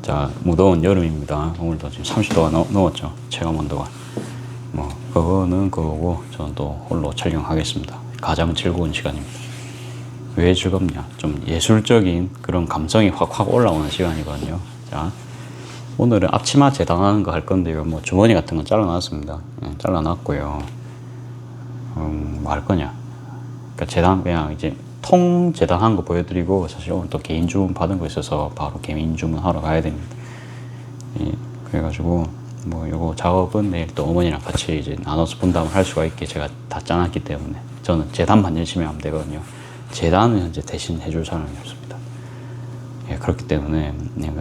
자, 무더운 여름입니다. 오늘도 지금 30도가 넘었죠. 체감 온도가. 뭐, 그거는 그거고, 저는 또 홀로 촬영하겠습니다. 가장 즐거운 시간입니다. 왜 즐겁냐? 좀 예술적인 그런 감성이 확 올라오는 시간이거든요. 자, 오늘은 앞치마 재단하는 거 할 건데요. 뭐, 주머니 같은 건 잘라놨습니다. 잘라놨고요. 뭐 할 거냐? 그러니까 재단, 그냥 이제 통 재단한 거 보여드리고, 사실 오늘 또 개인 주문 받은 거 있어서 바로 개인 주문하러 가야 됩니다. 그래가지고 뭐 요거 작업은 내일 또 어머니랑 같이 이제 나눠서 분담을 할 수가 있게 제가 다 짜놨기 때문에 저는 재단만 열심히 하면 되거든요. 재단은 현재 대신 해줄 사람이 없습니다. 예, 그렇기 때문에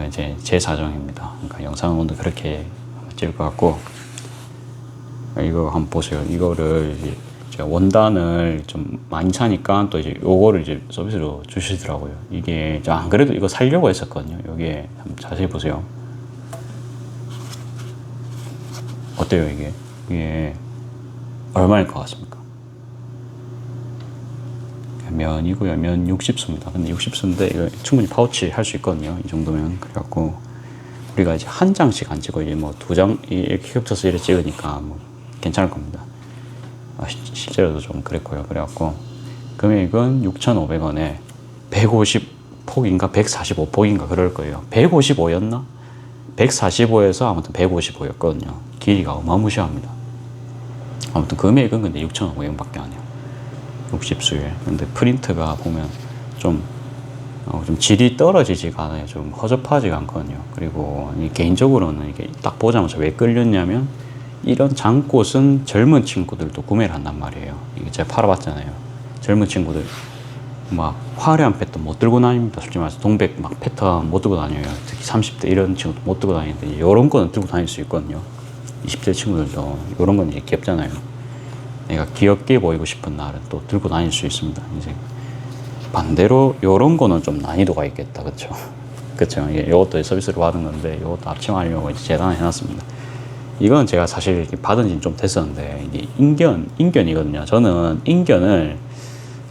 이제 제 사정입니다. 그러니까 영상은 오늘 그렇게 찍을 것 같고, 이거 한번 보세요. 이거를 이제 원단을 좀 많이 사니까 또 이제 요거를 이제 서비스로 주시더라고요. 이게 안 그래도 이거 살려고 했었거든요. 여기에 한번 자세히 보세요. 어때요, 이게? 이게 얼마일 것 같습니까? 면이고요. 면 60수입니다. 근데 60수인데 이거 충분히 파우치 할 수 있거든요. 이 정도면. 그래갖고 우리가 이제 한 장씩 안 찍고 이제 뭐 두 장 이렇게 겹쳐서 이렇게 찍으니까 뭐 괜찮을 겁니다. 실제로도 좀 그랬고요. 그래갖고 금액은 6,500원에 150폭인가 145폭인가 그럴 거예요. 155였나? 145에서 아무튼 155였거든요. 길이가 어마무시합니다. 아무튼 금액은 근데 6,500원밖에 안 해요. 60수에. 근데 프린트가 보면 좀 질이 떨어지지가 않아요. 좀 허접하지가 않거든요. 그리고 개인적으로는 이게 딱 보자마자 왜 끌렸냐면, 이런 장꽃은 젊은 친구들도 구매를 한단 말이에요. 이게 제가 팔아봤잖아요. 젊은 친구들 막 화려한 패턴 못 들고 다닙니다. 솔직히 말해서 동백 막 패턴 못 들고 다녀요. 특히 30대 이런 친구도 못 들고 다니는데, 이런 거는 들고 다닐 수 있거든요. 20대 친구들도 이런 건 이제 귀엽잖아요. 내가 귀엽게 보이고 싶은 날은 또 들고 다닐 수 있습니다. 이제 반대로 이런 거는 좀 난이도가 있겠다, 그렇죠? 그렇죠. 이것도 서비스로 받은 건데, 이것도 앞치마하려고 이제 재단을 해놨습니다. 이건 제가 사실 받은 지는 좀 됐었는데, 이게 인견이거든요. 저는 인견을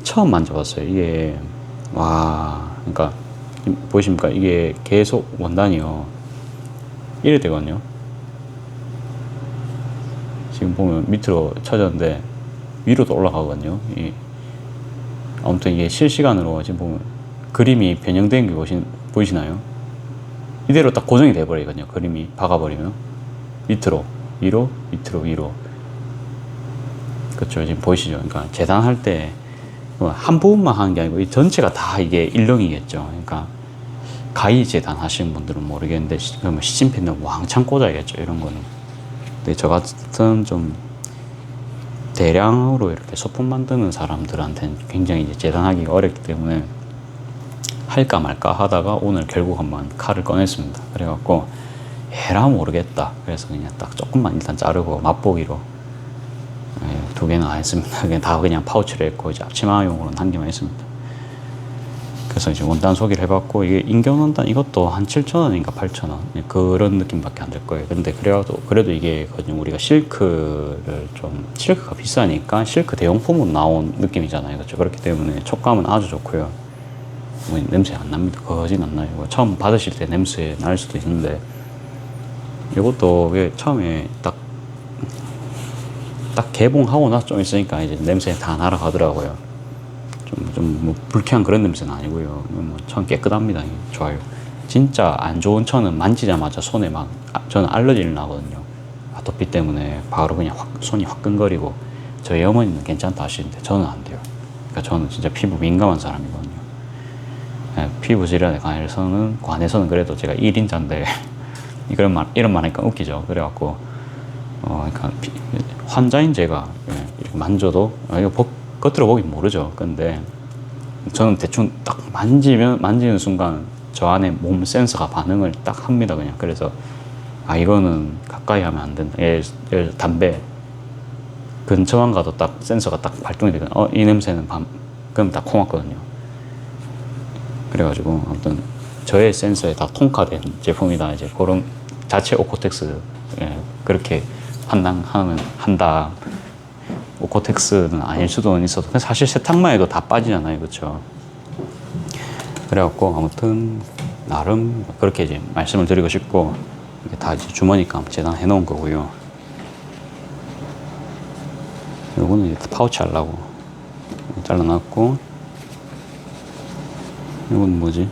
처음 만져봤어요. 이게, 그러니까, 보이십니까? 이게 계속 원단이요. 이래 되거든요. 지금 보면 밑으로 쳐졌는데, 위로도 올라가거든요. 아무튼 이게 실시간으로 지금 보면 그림이 변형된 게 보이시나요? 이대로 딱 고정이 돼버리거든요. 그림이 박아버리면. 밑으로, 위로, 밑으로, 위로. 그렇죠. 지금 보이시죠? 그러니까 재단할 때 한 부분만 하는 게 아니고 이 전체가 다 이게 일렁이겠죠. 그러니까 가위 재단 하시는 분들은 모르겠는데, 그러면 시침핀은 왕창 꽂아야겠죠. 이런 거는. 근데 저 같은 좀 대량으로 이렇게 소품 만드는 사람들한테는 굉장히 이제 재단하기가 어렵기 때문에 할까 말까 하다가 오늘 결국 한번 칼을 꺼냈습니다. 그래갖고 에라 모르겠다. 그래서 그냥 딱 조금만 일단 자르고 맛보기로, 두 개는 안 했습니다. 그냥 파우치를 했고, 이제 앞치마용으로는 한 개만 했습니다. 그래서 이제 원단 소개를 해봤고, 이게 인견 원단 이것도 한 7,000원인가 8,000원 그런 느낌밖에 안 될 거예요. 근데 그래도 이게 우리가 실크가 비싸니까 실크 대용품으로 나온 느낌이잖아요. 그렇죠? 그렇기 때문에 촉감은 아주 좋고요. 뭐 냄새 안 납니다. 거진 안 나요. 처음 받으실 때 냄새 날 수도 있는데, 이것도 처음에 딱 개봉하고 나서 좀 있으니까 이제 냄새 다 날아가더라고요. 뭐 불쾌한 그런 냄새는 아니고요. 뭐 천 깨끗합니다. 좋아요. 진짜 안 좋은 천은 만지자마자 손에 저는 알러지를 나거든요. 아토피 때문에 바로 그냥 손이 화끈거리고, 저희 어머니는 괜찮다 하시는데 저는 안 돼요. 그러니까 저는 진짜 피부 민감한 사람이거든요. 피부 질환에 관해서는 그래도 제가 1인자인데 이런 말 하니까 웃기죠. 그래갖고 그러니까 환자인 제가 이렇게 만져도 이거 겉으로 보긴 모르죠. 근데 저는 대충 딱 만지는 순간 저 안에 몸 센서가 반응을 딱 합니다. 그냥. 그래서 이거는 가까이 하면 안 된다. 담배 근처만 가도 딱 센서가 딱 발동이 되거든요. 이 냄새는 그럼 딱 고맙거든요. 그래가지고 아무튼 저의 센서에 다 통과된 제품이다. 이제 그런 자체 오코텍스, 그렇게 한다. 오코텍스는 아닐 수도 있어도 사실 세탁만 해도 다 빠지잖아요. 그렇죠? 그래갖고 아무튼 나름 그렇게 이제 말씀을 드리고 싶고, 이게 다 이제 주머니감 재단해 놓은 거고요. 요거는 이제 파우치 하려고 잘라놨고, 이건 뭐지?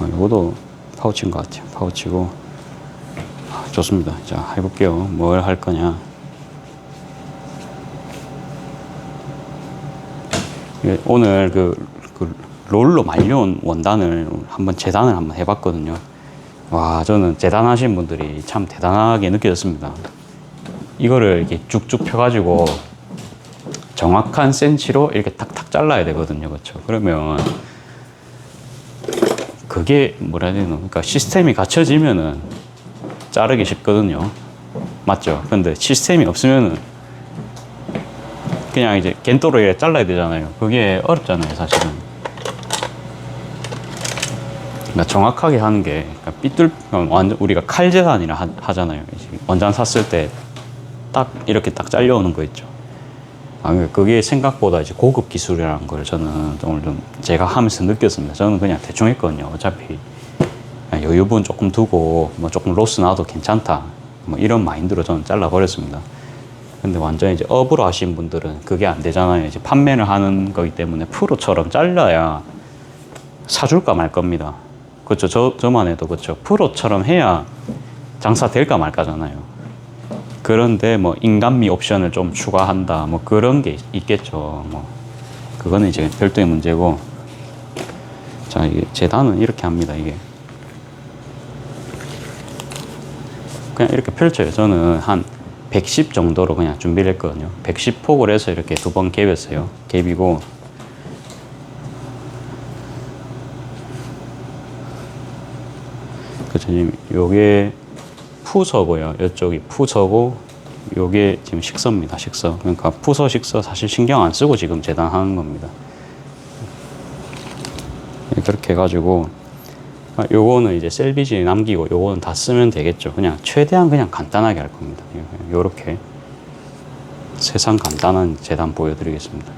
요것도 파우치인 것 같아요. 파우치고. 좋습니다. 자, 해볼게요. 뭘 할 거냐. 오늘 그 롤로 말려온 원단을 한번 재단을 한번 해봤거든요. 와, 저는 재단하신 분들이 참 대단하게 느껴졌습니다. 이거를 이렇게 쭉쭉 펴가지고 정확한 센치로 이렇게 탁탁 잘라야 되거든요. 그렇죠? 그러면 그게 뭐라 해야 되나? 그러니까 시스템이 갖춰지면은 자르기 쉽거든요. 맞죠? 근데 시스템이 없으면은 그냥 이제 겐또로 이렇게 잘라야 되잖아요. 그게 어렵잖아요, 사실은. 그러니까 정확하게 하는 게, 그러니까 완전 우리가 칼 재단이라 하잖아요. 원단 샀을 때 딱 이렇게 딱 잘려오는 거 있죠. 그게 생각보다 이제 고급 기술이라는 걸 저는 오늘 좀 제가 하면서 느꼈습니다. 저는 그냥 대충 했거든요. 어차피 여유분 조금 두고 뭐 조금 로스 나도 괜찮다, 뭐 이런 마인드로 저는 잘라버렸습니다. 근데 완전 이제 업으로 하신 분들은 그게 안 되잖아요. 이제 판매를 하는 거기 때문에 프로처럼 잘라야 사줄까 말 겁니다. 그렇죠. 저만 해도 그렇죠. 프로처럼 해야 장사 될까 말까잖아요. 그런데 뭐 인간미 옵션을 좀 추가한다, 뭐 그런 게 있겠죠. 뭐 그거는 이제 별도의 문제고. 자, 이게 재단은 이렇게 합니다. 이게 그냥 이렇게 펼쳐요. 저는 한 110 정도로 그냥 준비를 했거든요. 110폭을 해서 이렇게 2번 갭했어요. 갭이고, 그쵸. 지금 요게 푸서고요. 이쪽이 푸서고, 요게 지금 식서입니다. 식서. 그러니까 푸서, 식서 사실 신경 안 쓰고 지금 재단하는 겁니다. 그렇게 해가지고, 요거는 이제 셀비지 남기고 요거는 다 쓰면 되겠죠. 그냥 최대한 그냥 간단하게 할 겁니다. 요렇게 세상 간단한 재단 보여드리겠습니다.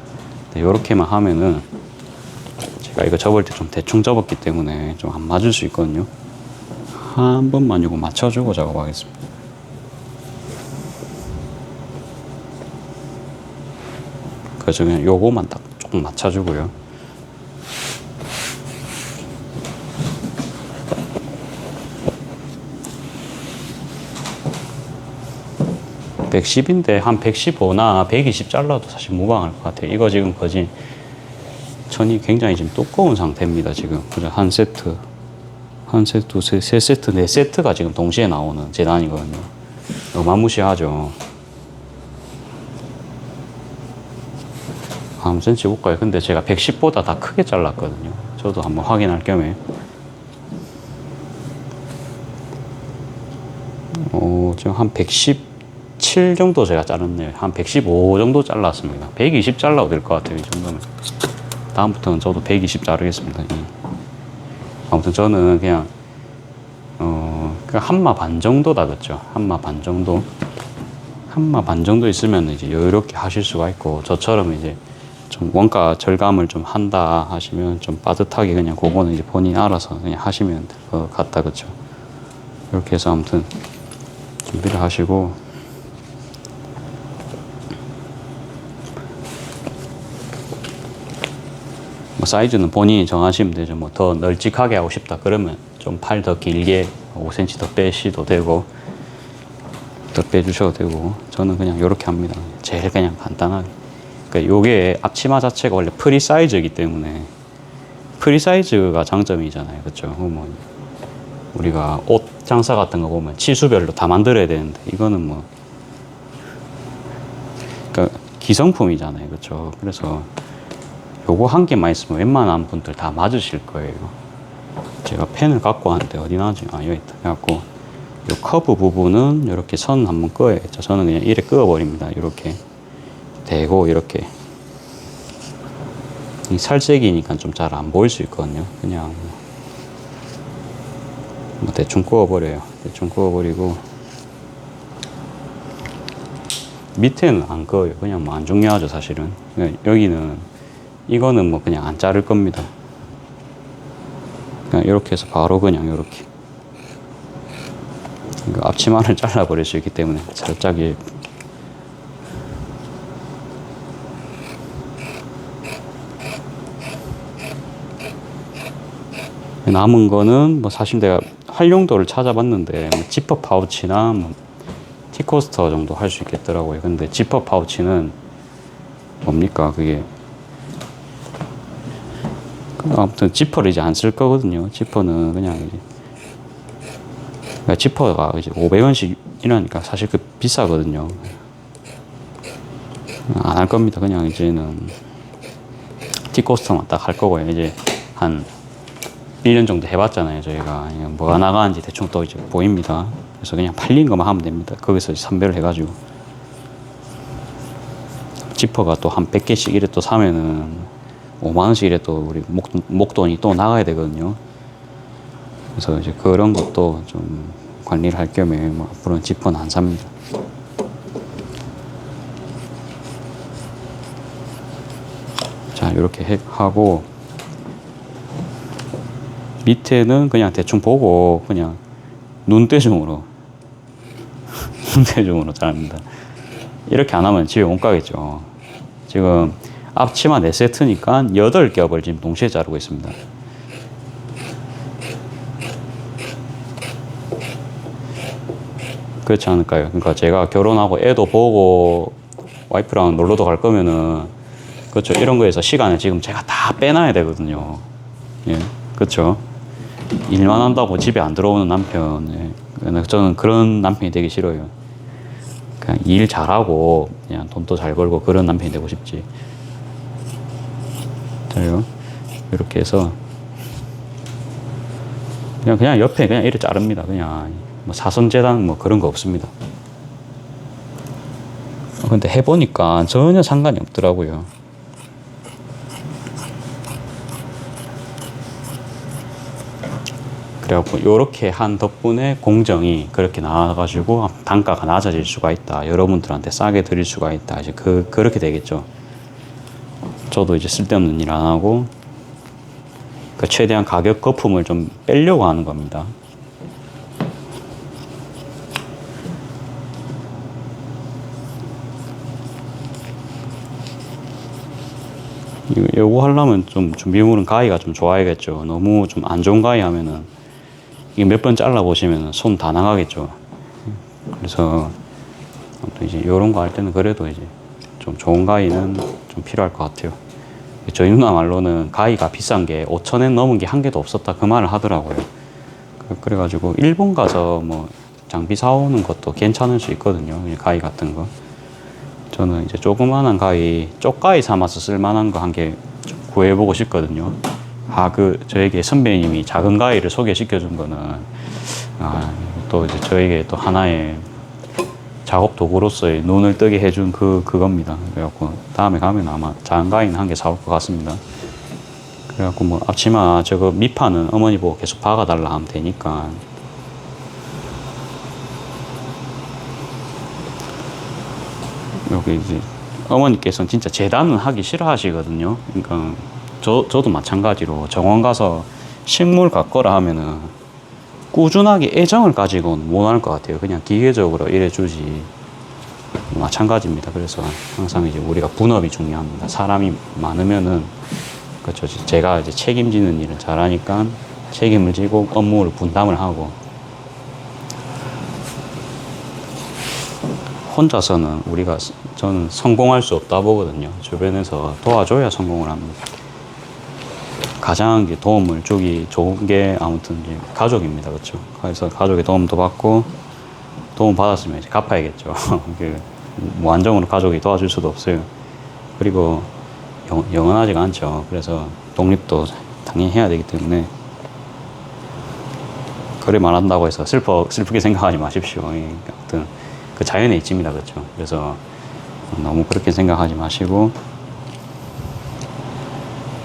요렇게만 하면은, 제가 이거 접을 때 좀 대충 접었기 때문에 좀 안 맞을 수 있거든요. 한 번만 요거 맞춰주고 작업하겠습니다. 그래서 그냥 요거만 딱 조금 맞춰주고요. 110인데 한 115나 120 잘라도 사실 무방할 것 같아요. 이거 지금 거진 천이 굉장히 지금 두꺼운 상태입니다. 지금 한 세트, 세 세트, 네 세트가 지금 동시에 나오는 재단이거든요. 어마무시하죠. 한번 센치 볼까요? 근데 제가 110보다 다 크게 잘랐거든요. 저도 한번 확인할 겸에. 지금 한 117 정도 제가 자랐네요. 한 115 정도 잘랐습니다. 120 잘라도 될 것 같아요. 이 정도면. 다음부터는 저도 120 자르겠습니다. 아무튼 저는 그냥 한마 반 정도다, 그렇죠? 한마 반 정도. 한마 반 정도 있으면 이제 여유롭게 하실 수가 있고, 저처럼 이제 좀 원가 절감을 좀 한다 하시면 좀 빠듯하게 그냥 그거는 이제 본인 알아서 그냥 하시면 될 것 같다, 그렇죠? 이렇게 해서 아무튼 준비를 하시고, 뭐 사이즈는 본인이 정하시면 되죠. 뭐 더 널찍하게 하고 싶다 그러면 좀 팔 더 길게 5cm 더 빼셔도 되고, 더 빼주셔도 되고, 저는 그냥 이렇게 합니다. 제일 그냥 간단하게. 그러니까 요게 앞치마 자체가 원래 프리 사이즈이기 때문에, 프리 사이즈가 장점이잖아요, 그렇죠? 뭐 우리가 옷 장사 같은 거 보면 치수별로 다 만들어야 되는데, 이거는 뭐 그러니까 기성품이잖아요, 그렇죠? 그래서 요거 한 개만 있으면 웬만한 분들 다 맞으실 거예요. 제가 펜을 갖고 왔는데 어디 나지? 여기 있다. 그래갖고 요 커브 부분은 이렇게 선 한번 그어야겠죠. 저는 그냥 이렇게 그어버립니다. 이렇게 대고, 이렇게. 이 살색이니까 좀 잘 안 보일 수 있거든요. 그냥 뭐 대충 그어버려요. 대충 그어버리고, 밑에는 안 그어요. 그냥 뭐 안 중요하죠, 사실은. 여기는, 이거는 뭐 그냥 안 자를 겁니다. 그냥 이렇게 해서 바로 그냥 이렇게 앞치마를 잘라버릴 수 있기 때문에 살짝 남은 거는 뭐 사실 내가 활용도를 찾아봤는데 뭐 지퍼 파우치나 뭐 티코스터 정도 할 수 있겠더라고요. 근데 지퍼 파우치는 뭡니까 그게 아무튼 지퍼를 이제 안 쓸 거거든요. 지퍼는 그냥 이제 그러니까 지퍼가 이제 500원씩 이러니까 사실 그 비싸거든요. 안 할 겁니다. 그냥 이제는 티코스터만 딱 할 거고요. 이제 한 1년 정도 해봤잖아요. 저희가 뭐가 나가는지 대충 또 이제 보입니다. 그래서 그냥 팔린 것만 하면 됩니다. 거기서 선별을 해가지고 지퍼가 또 한 100개씩 이래 또 사면은 5만원씩 이래 또 우리 목돈이 또 나가야 되거든요. 그래서 이제 그런 것도 좀 관리를 할 겸에 뭐 앞으로는 지퍼는 안 삽니다. 자, 이렇게 하고 밑에는 그냥 대충 보고 그냥 눈대중으로 눈대중으로 자릅니다. 이렇게 안 하면 집에 못 가겠죠. 지금 앞치마 4세트니까 8겹을 지금 동시에 자르고 있습니다. 그렇지 않을까요? 그러니까 제가 결혼하고 애도 보고 와이프랑 놀러도 갈 거면은 그렇죠. 이런 거에서 시간을 지금 제가 다 빼놔야 되거든요. 예, 그렇죠. 일만 한다고 집에 안 들어오는 남편. 예. 저는 그런 남편이 되기 싫어요. 그냥 일 잘하고 그냥 돈도 잘 벌고 그런 남편이 되고 싶지. 자요. 이렇게 해서 그냥 옆에 그냥 이렇게 자릅니다. 그냥 뭐 사선재단 뭐 그런 거 없습니다. 근데 해보니까 전혀 상관이 없더라고요. 그래갖고 이렇게 한 덕분에 공정이 그렇게 나와가지고 단가가 낮아질 수가 있다. 여러분들한테 싸게 드릴 수가 있다. 이제 그렇게 되겠죠. 저도 이제 쓸데없는 일 안 하고 최대한 가격 거품을 좀 빼려고 하는 겁니다. 요거 하려면 좀 준비물은 가위가 좀 좋아야겠죠. 너무 좀 안 좋은 가위 하면은 이게 몇 번 잘라 보시면 손 다 나가겠죠. 그래서 이제 요런 거 할 때는 그래도 이제 좀 좋은 가위는 좀 필요할 것 같아요. 저희 누나 말로는 가위가 비싼 게 5,000엔 넘은 게 한 개도 없었다 그 말을 하더라고요. 그래가지고 일본 가서 뭐 장비 사오는 것도 괜찮을 수 있거든요. 가위 같은 거. 저는 이제 조그만한 가위, 쪽가위 삼아서 쓸만한 거 한 개 구해보고 싶거든요. 저에게 선배님이 작은 가위를 소개시켜 준 거는, 또 이제 저에게 또 하나의 작업 도구로서의 눈을 뜨게 해준 그겁니다. 그래갖고 다음에 가면 아마 작은 가위는 한 개 사올 것 같습니다. 그래갖고 뭐 앞치마 저거 밑판은 어머니 보고 계속 박아달라 하면 되니까. 여기 이제 어머니께서는 진짜 재단은 하기 싫어하시거든요. 그러니까 저도 마찬가지로 정원 가서 식물 갖거라 하면은 꾸준하게 애정을 가지고는 못할 것 같아요. 그냥 기계적으로 이래주지. 마찬가지입니다. 그래서 항상 이제 우리가 분업이 중요합니다. 사람이 많으면은 그렇죠. 제가 이제 책임지는 일을 잘하니까 책임을 지고 업무를 분담을 하고 혼자서는 저는 성공할 수 없다 보거든요. 주변에서 도와줘야 성공을 합니다. 가장 도움을 주기 좋은 게 아무튼 이제 가족입니다. 그렇죠. 그래서 가족의 도움도 받고 도움 받았으면 이제 갚아야겠죠. 무한정으로 가족이 도와줄 수도 없어요. 그리고 영원하지가 않죠. 그래서 독립도 당연히 해야 되기 때문에 그래 말한다고 해서 슬프게 생각하지 마십시오. 아무튼 그 자연의 이치입니다. 그렇죠. 그래서 너무 그렇게 생각하지 마시고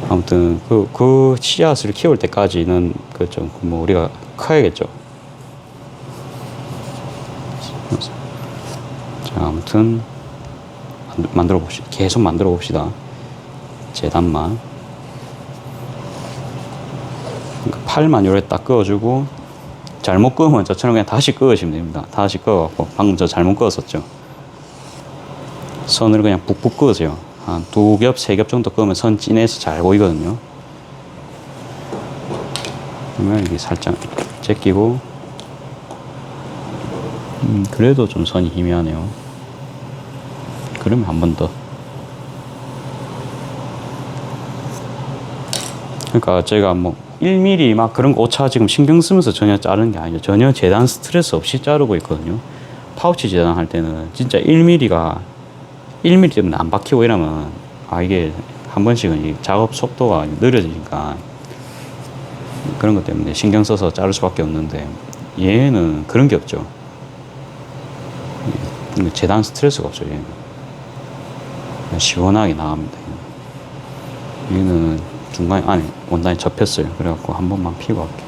아무튼 그 씨앗을 키울 때까지는 뭐 우리가 커야겠죠. 자, 아무튼 계속 만들어 봅시다. 재단만. 그러니까 팔만 요래 딱 그어주고, 잘못 그으면 저처럼 그냥 다시 그으시면 됩니다. 다시 그어갖고, 방금 저 잘못 그었었죠. 선을 그냥 푹푹 그으세요. 한 2겹, 3겹 정도 그으면 선 진해서 잘 보이거든요. 그러면 이게 살짝 제끼고, 그래도 좀 선이 희미하네요. 그러면 한 번 더. 그러니까 제가 뭐 1mm 막 그런 거 오차 지금 신경 쓰면서 전혀 자르는 게 아니죠. 전혀 재단 스트레스 없이 자르고 있거든요. 파우치 재단할 때는 진짜 1mm가 1mm 때문에 안 박히고 이러면 이게 한 번씩은 이 작업 속도가 느려지니까 그런 것 때문에 신경 써서 자를 수밖에 없는데, 얘는 그런 게 없죠. 재단 스트레스가 없어요. 얘는 그냥 시원하게 나갑니다. 얘는 중간에 안에 원단이 접혔어요. 그래갖고 한 번만 피고 할게요.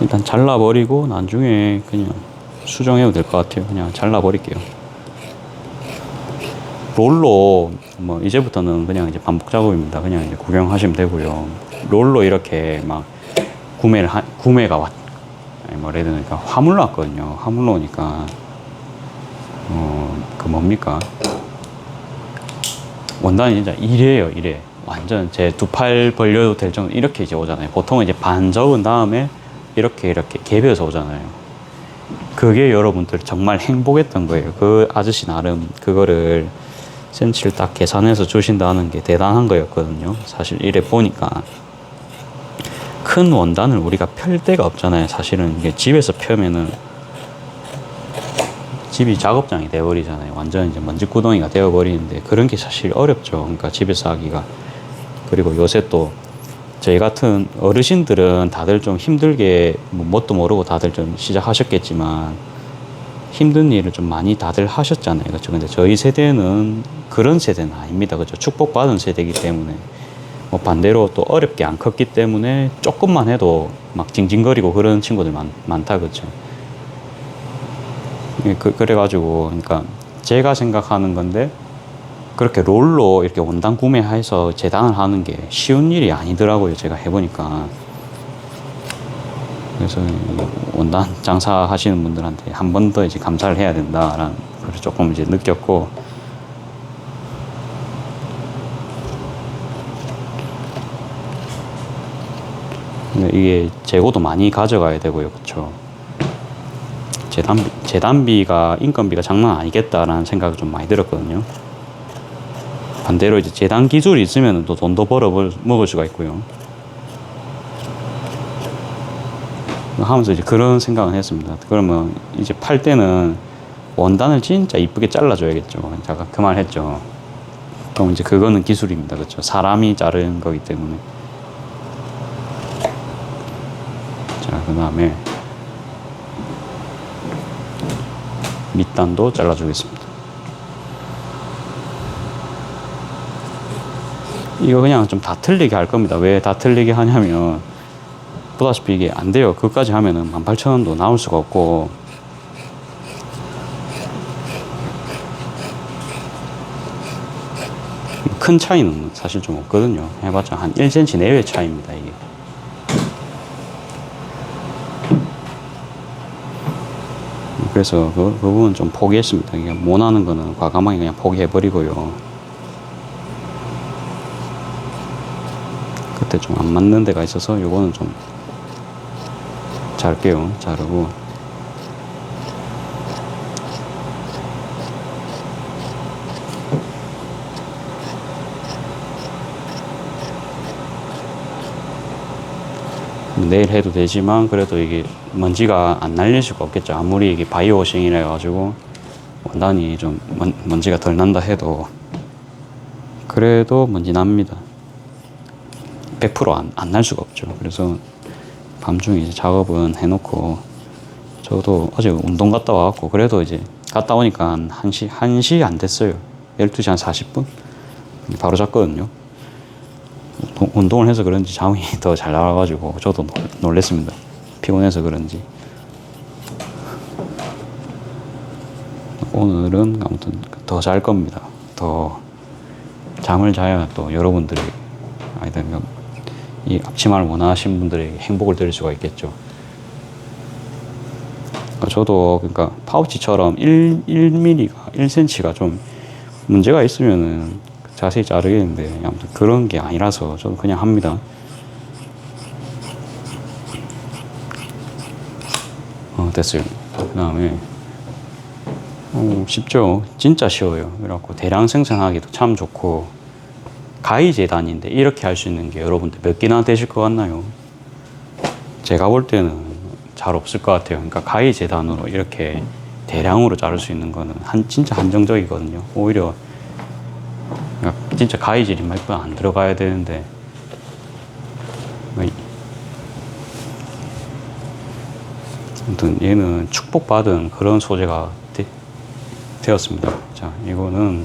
일단 잘라버리고 나중에 그냥 수정해도 될 것 같아요. 그냥 잘라버릴게요. 롤로 뭐 이제부터는 그냥 이제 반복 작업입니다. 그냥 이제 구경하시면 되고요. 롤로 이렇게 막 구매가 뭐라 해야 되나, 화물로 왔거든요. 화물로 오니까 그 뭡니까, 원단이 진짜 이래요. 이래 완전 제 2팔 벌려도 될 정도 이렇게 이제 오잖아요. 보통은 이제 반 접은 다음에 이렇게 개벼서 오잖아요. 그게 여러분들 정말 행복했던 거예요. 그 아저씨 나름 그거를 센치를 딱 계산해서 주신다는 게 대단한 거였거든요. 사실 이래 보니까 큰 원단을 우리가 펼 데가 없잖아요. 사실은 이게 집에서 펴면은 집이 작업장이 되어버리잖아요. 완전 이제 먼지구덩이가 되어버리는데, 그런 게 사실 어렵죠. 그러니까 집에서 하기가. 그리고 요새 또 저희 같은 어르신들은 다들 좀 힘들게, 뭐 뭣도 모르고 다들 좀 시작하셨겠지만 힘든 일을 좀 많이 다들 하셨잖아요. 그렇죠. 근데 저희 세대는 그런 세대는 아닙니다. 그렇죠. 축복받은 세대이기 때문에, 뭐 반대로 또 어렵게 안 컸기 때문에 조금만 해도 막 징징거리고 그런 친구들 많다. 그렇죠. 그래가지고, 그러니까 제가 생각하는 건데, 그렇게 롤로 이렇게 원단 구매해서 재단을 하는 게 쉬운 일이 아니더라고요. 제가 해보니까. 그래서 원단 장사하시는 분들한테 한 번 더 이제 감사를 해야 된다라는 걸 조금 이제 느꼈고, 근데 이게 재고도 많이 가져가야 되고요. 그쵸. 재단비가, 인건비가 장난 아니겠다라는 생각이 좀 많이 들었거든요. 반대로 이제 재단 기술이 있으면 또 돈도 벌어 먹을 수가 있고요. 하면서 이제 그런 생각을 했습니다. 그러면 이제 팔 때는 원단을 진짜 이쁘게 잘라줘야겠죠. 제가 그 말 했죠. 그럼 이제 그거는 기술입니다. 그렇죠. 사람이 자른 거기 때문에. 자, 그 다음에 밑단도 잘라주겠습니다. 이거 그냥 좀 다 틀리게 할 겁니다. 왜 다 틀리게 하냐면, 보다시피 이게 안 돼요. 그것까지 하면은 18,000원도 나올 수가 없고, 큰 차이는 사실 좀 없거든요. 해봤자 한 1cm 내외 차이입니다, 이게. 그래서 그 부분은 좀 포기했습니다. 이게 못하는 거는 과감하게 그냥 포기해버리고요. 그때 좀 안 맞는 데가 있어서 요거는 좀 자를게요. 자르고. 내일 해도 되지만 그래도 이게 먼지가 안 날릴 수가 없겠죠. 아무리 이게 바이오워싱이라 가지고 원단이 좀 먼지가 덜 난다 해도 그래도 먼지 납니다. 100% 안 날 수가 없죠. 그래서 밤중에 이제 작업은 해놓고, 저도 어제 운동 갔다 와갖고 그래도 이제 갔다 오니까 1시 안 됐어요. 12시 한 40분? 바로 잤거든요. 운동을 해서 그런지 잠이 더 잘 나와가지고 저도 놀랬습니다. 피곤해서 그런지. 오늘은 아무튼 더 잘 겁니다. 더 잠을 자야 또 여러분들이 아니든 이 앞치마를 원하시는 분들에게 행복을 드릴 수가 있겠죠. 저도 그러니까 파우치처럼 1mm가 1cm가 좀 문제가 있으면은 자세히 자르겠는데 아무튼 그런 게 아니라서 저도 그냥 합니다. 됐어요. 그 다음에 쉽죠. 진짜 쉬워요. 그래갖고 대량 생산하기도 참 좋고 가위 재단인데 이렇게 할 수 있는 게 여러분들 몇 개나 되실 것 같나요? 제가 볼 때는 잘 없을 것 같아요. 그러니까 가위 재단으로 이렇게 대량으로 자를 수 있는 거는 진짜 한정적이거든요. 오히려 그러니까 진짜 가위질이 몇 번 안 들어가야 되는데 아무튼 얘는 축복받은 그런 소재가 되었습니다. 자, 이거는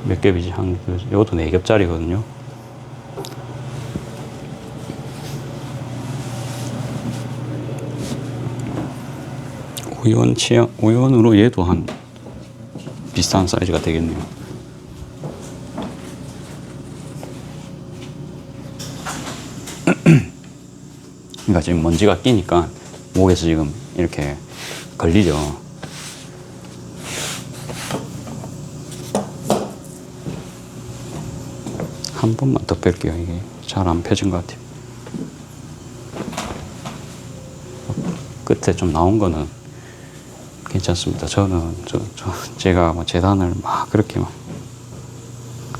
몇 겹이지? 이것도 4겹짜리거든요. 우연으로 얘도 한 비슷한 사이즈가 되겠네요. 그러니까 지금 먼지가 끼니까 목에서 지금 이렇게 걸리죠. 한 번만 더 뺄게요. 이게 잘 안 펴진 것 같아요. 끝에 좀 나온 거는 괜찮습니다. 저는 제가 뭐 재단을 막 그렇게 막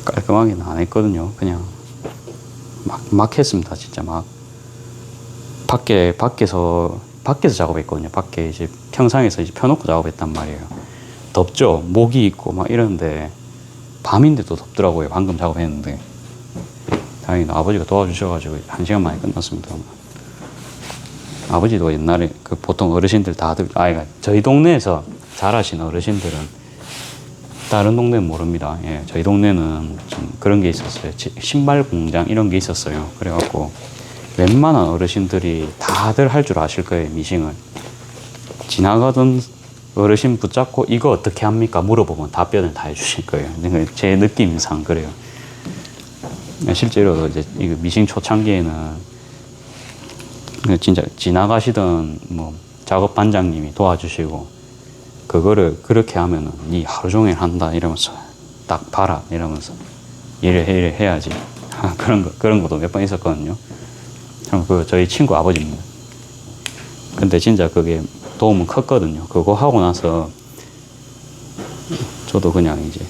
깔끔하게는 안 했거든요. 그냥 막 했습니다. 진짜 막 밖에서 작업했거든요. 밖에 이제 평상에서 이제 펴놓고 작업했단 말이에요. 덥죠. 모기 있고 막 이러는데 밤인데도 덥더라고요. 방금 작업했는데 다행히 아버지가 도와주셔가지고 1시간 만에 끝났습니다. 아버지도 옛날에 그 보통 어르신들 다들 저희 동네에서 잘하신 어르신들은 다른 동네는 모릅니다. 예, 저희 동네는 좀 그런 게 있었어요. 신발 공장 이런 게 있었어요. 그래갖고 웬만한 어르신들이 다들 할 줄 아실 거예요. 미싱을 지나가던 어르신 붙잡고 이거 어떻게 합니까? 물어보면 답변을 다 해주실 거예요. 제 느낌상 그래요. 실제로 이제 이거 미싱 초창기에는 진짜 지나가시던 뭐 작업 반장님이 도와주시고 그거를 그렇게 하면은 니 하루 종일 한다 이러면서 딱 봐라 이러면서 이래 해야지 그런 것도 몇 번 있었거든요. 그 저희 친구 아버지입니다. 근데 진짜 그게 도움은 컸거든요. 그거 하고 나서 저도 그냥 이제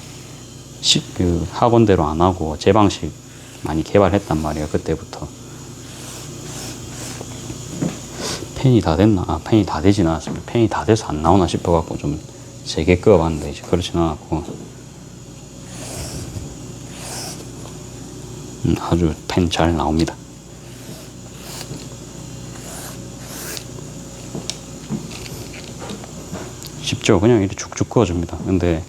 그 학원대로 안 하고 제 방식 많이 개발했단 말이에요. 그때부터. 펜이 다 됐나? 펜이 다 되진 않았습니다. 펜이 다 돼서 안 나오나 싶어갖고 좀 세게 끄어봤는데 이제 그렇진 않았고 아주 펜 잘 나옵니다. 쉽죠? 그냥 이렇게 쭉쭉 그어줍니다. 근데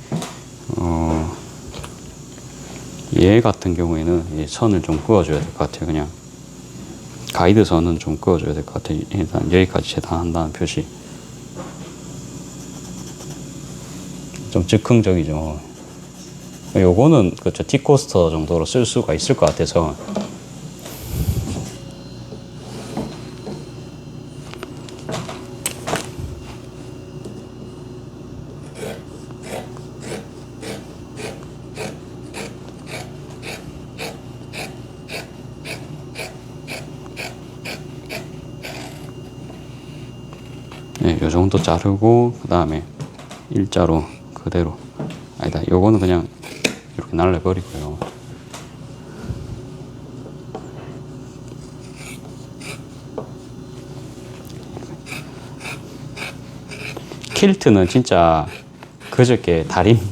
얘 같은 경우에는 선을 좀 그어줘야 될 것 같아요. 그냥 가이드 선은 좀 그어줘야 될 것 같아요. 일단 여기까지 재단한다는 표시. 좀 즉흥적이죠. 요거는 그렇죠. 뒷코스터 정도로 쓸 수가 있을 것 같아서 네, 요 정도 자르고 그 다음에 일자로 그대로 아니다. 요거는 그냥 이렇게 날려버리고요. 킬트는 진짜 그저께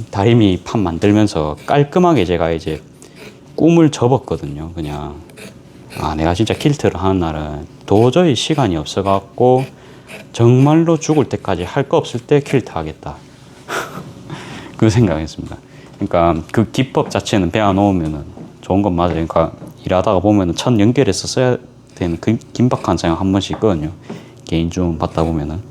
다리미 판 만들면서 깔끔하게 제가 이제 꿈을 접었거든요. 그냥 내가 진짜 킬트를 하는 날은 도저히 시간이 없어갖고 정말로 죽을 때까지 할 거 없을 때 킬트 하겠다. 그 생각했습니다. 그러니까 그 기법 자체는 배워놓으면은 좋은 건 맞아요. 그러니까 일하다가 보면은 천 연결해서 써야 되는 그 긴박한 생각 한 번씩 있거든요. 개인 주문 받다 보면은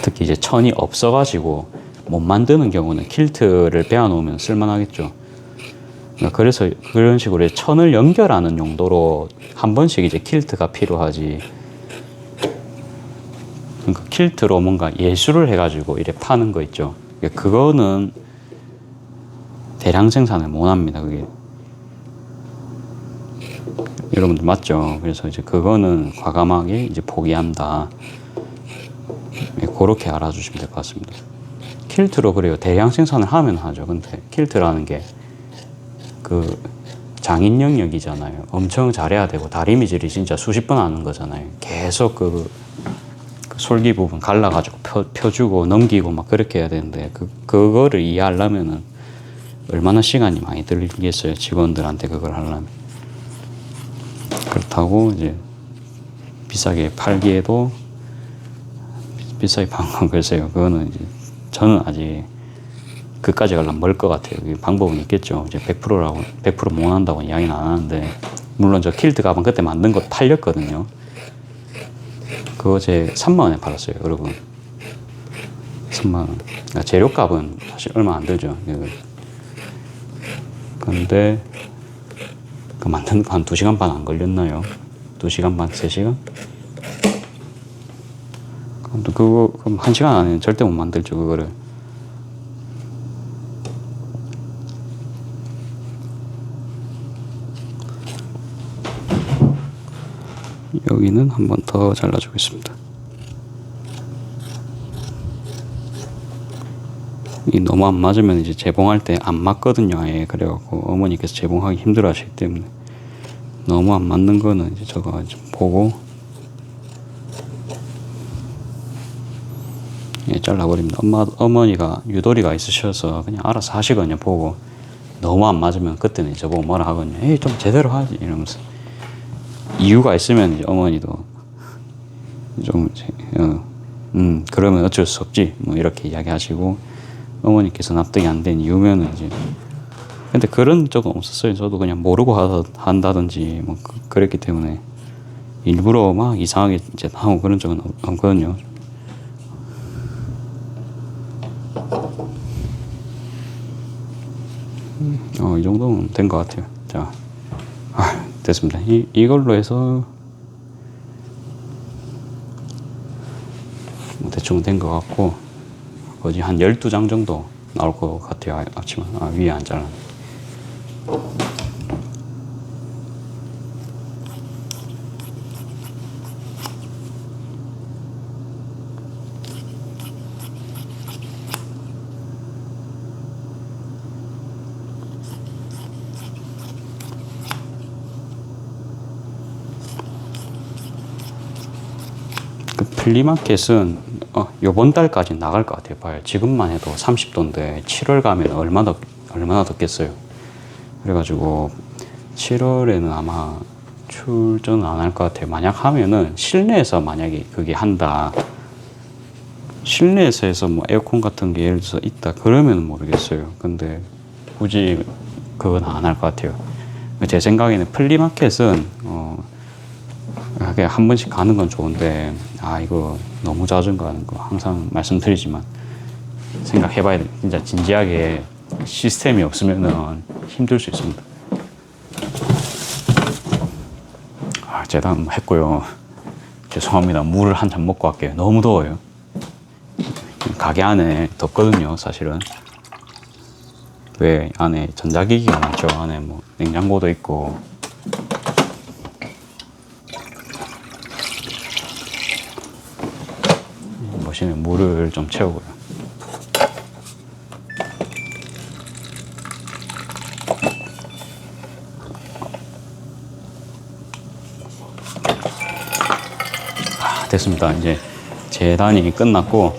특히 이제 천이 없어가지고 못 만드는 경우는 킬트를 베어 놓으면 쓸만하겠죠. 그러니까 그래서 그런 식으로 천을 연결하는 용도로 한 번씩 이제 킬트가 필요하지. 그러니까 킬트로 뭔가 예술을 해가지고 이래 파는 거 있죠. 그러니까 그거는 대량 생산을 못 합니다. 그게 여러분들 맞죠? 그래서 이제 그거는 과감하게 이제 포기한다. 그렇게 알아주시면 될 것 같습니다. 킬트로 그래요. 대량 생산을 하면 하죠. 근데 킬트라는 게 그 장인 영역이잖아요. 엄청 잘해야 되고 다리미질이 진짜 수십 번 하는 거잖아요. 계속 그 솔기 부분 갈라가지고 펴주고 넘기고 막 그렇게 해야 되는데 그거를 이해하려면은 얼마나 시간이 많이 들겠어요. 직원들한테 그걸 하려면. 그렇다고 이제 비싸게 팔기에도 비싸게 파는 건 글쎄요. 그거는 이제 저는 아직 그까지 가려면 멀 것 같아요. 방법은 있겠죠. 이제 100%라고 100% 못 한다고 이야기는 안 하는데 물론 저 킬트 가방 그때 만든 거 팔렸거든요. 그거 제 3만 원에 팔았어요, 여러분. 3만 원. 그러니까 재료값은 사실 얼마 안 들죠. 근데 그 만드는 거 한 2시간 반 안 걸렸나요? 2시간 반, 3시간? 그거 그럼 1시간 안에는 절대 못 만들죠, 그거를. 여기는 한 번 더 잘라주겠습니다. 이 너무 안 맞으면 이제 재봉할 때 안 맞거든요. 아예. 그래갖고 어머니께서 재봉하기 힘들어 하시기 때문에 너무 안 맞는 거는 이제 제가 좀 보고 예, 잘라버립니다. 어머니가 유도리가 있으셔서 그냥 알아서 하시거든요. 보고 너무 안 맞으면 그때는 저보고 뭐라 하거든요. 에이 좀 제대로 하지 이러면서 이유가 있으면 이제 어머니도 좀 그러면 어쩔 수 없지 뭐 이렇게 이야기하시고 어머니께서 납득이 안 된 이유면은 이제 근데 그런 적은 없었어요. 저도 그냥 모르고 한다든지 뭐 그랬기 때문에 일부러 막 이상하게 이제 하고 그런 적은 없거든요. 이 정도면 된 것 같아요. 자, 됐습니다. 이걸로 해서 대충 된 것 같고 거의 한 12장 정도 나올 것 같아요. 앞치마 위에 안 잘라. 그 플리마켓은 요번 달까지 나갈 것 같아요. 봐요. 지금만 해도 30도인데 7월 가면 얼마나 덥겠어요. 그래가지고 7월에는 아마 출전은 안 할 것 같아요. 만약 하면은 실내에서 만약에 그게 한다. 실내에서 해서 뭐 에어컨 같은 게 예를 들어서 있다. 그러면 모르겠어요. 근데 굳이 그건 안 할 것 같아요. 제 생각에는 플리마켓은 한 번씩 가는 건 좋은데 이거 너무 자주 가는 거 항상 말씀드리지만 생각해봐야 돼. 진짜 진지하게 시스템이 없으면 힘들 수 있습니다. 재단 했고요. 죄송합니다. 물을 한 잔 먹고 갈게요. 너무 더워요. 가게 안에 덥거든요, 사실은. 왜 안에 전자기기가 많죠. 안에 뭐 냉장고도 있고. 보시면 물을 좀 채우고요. 됐습니다. 이제 재단이 끝났고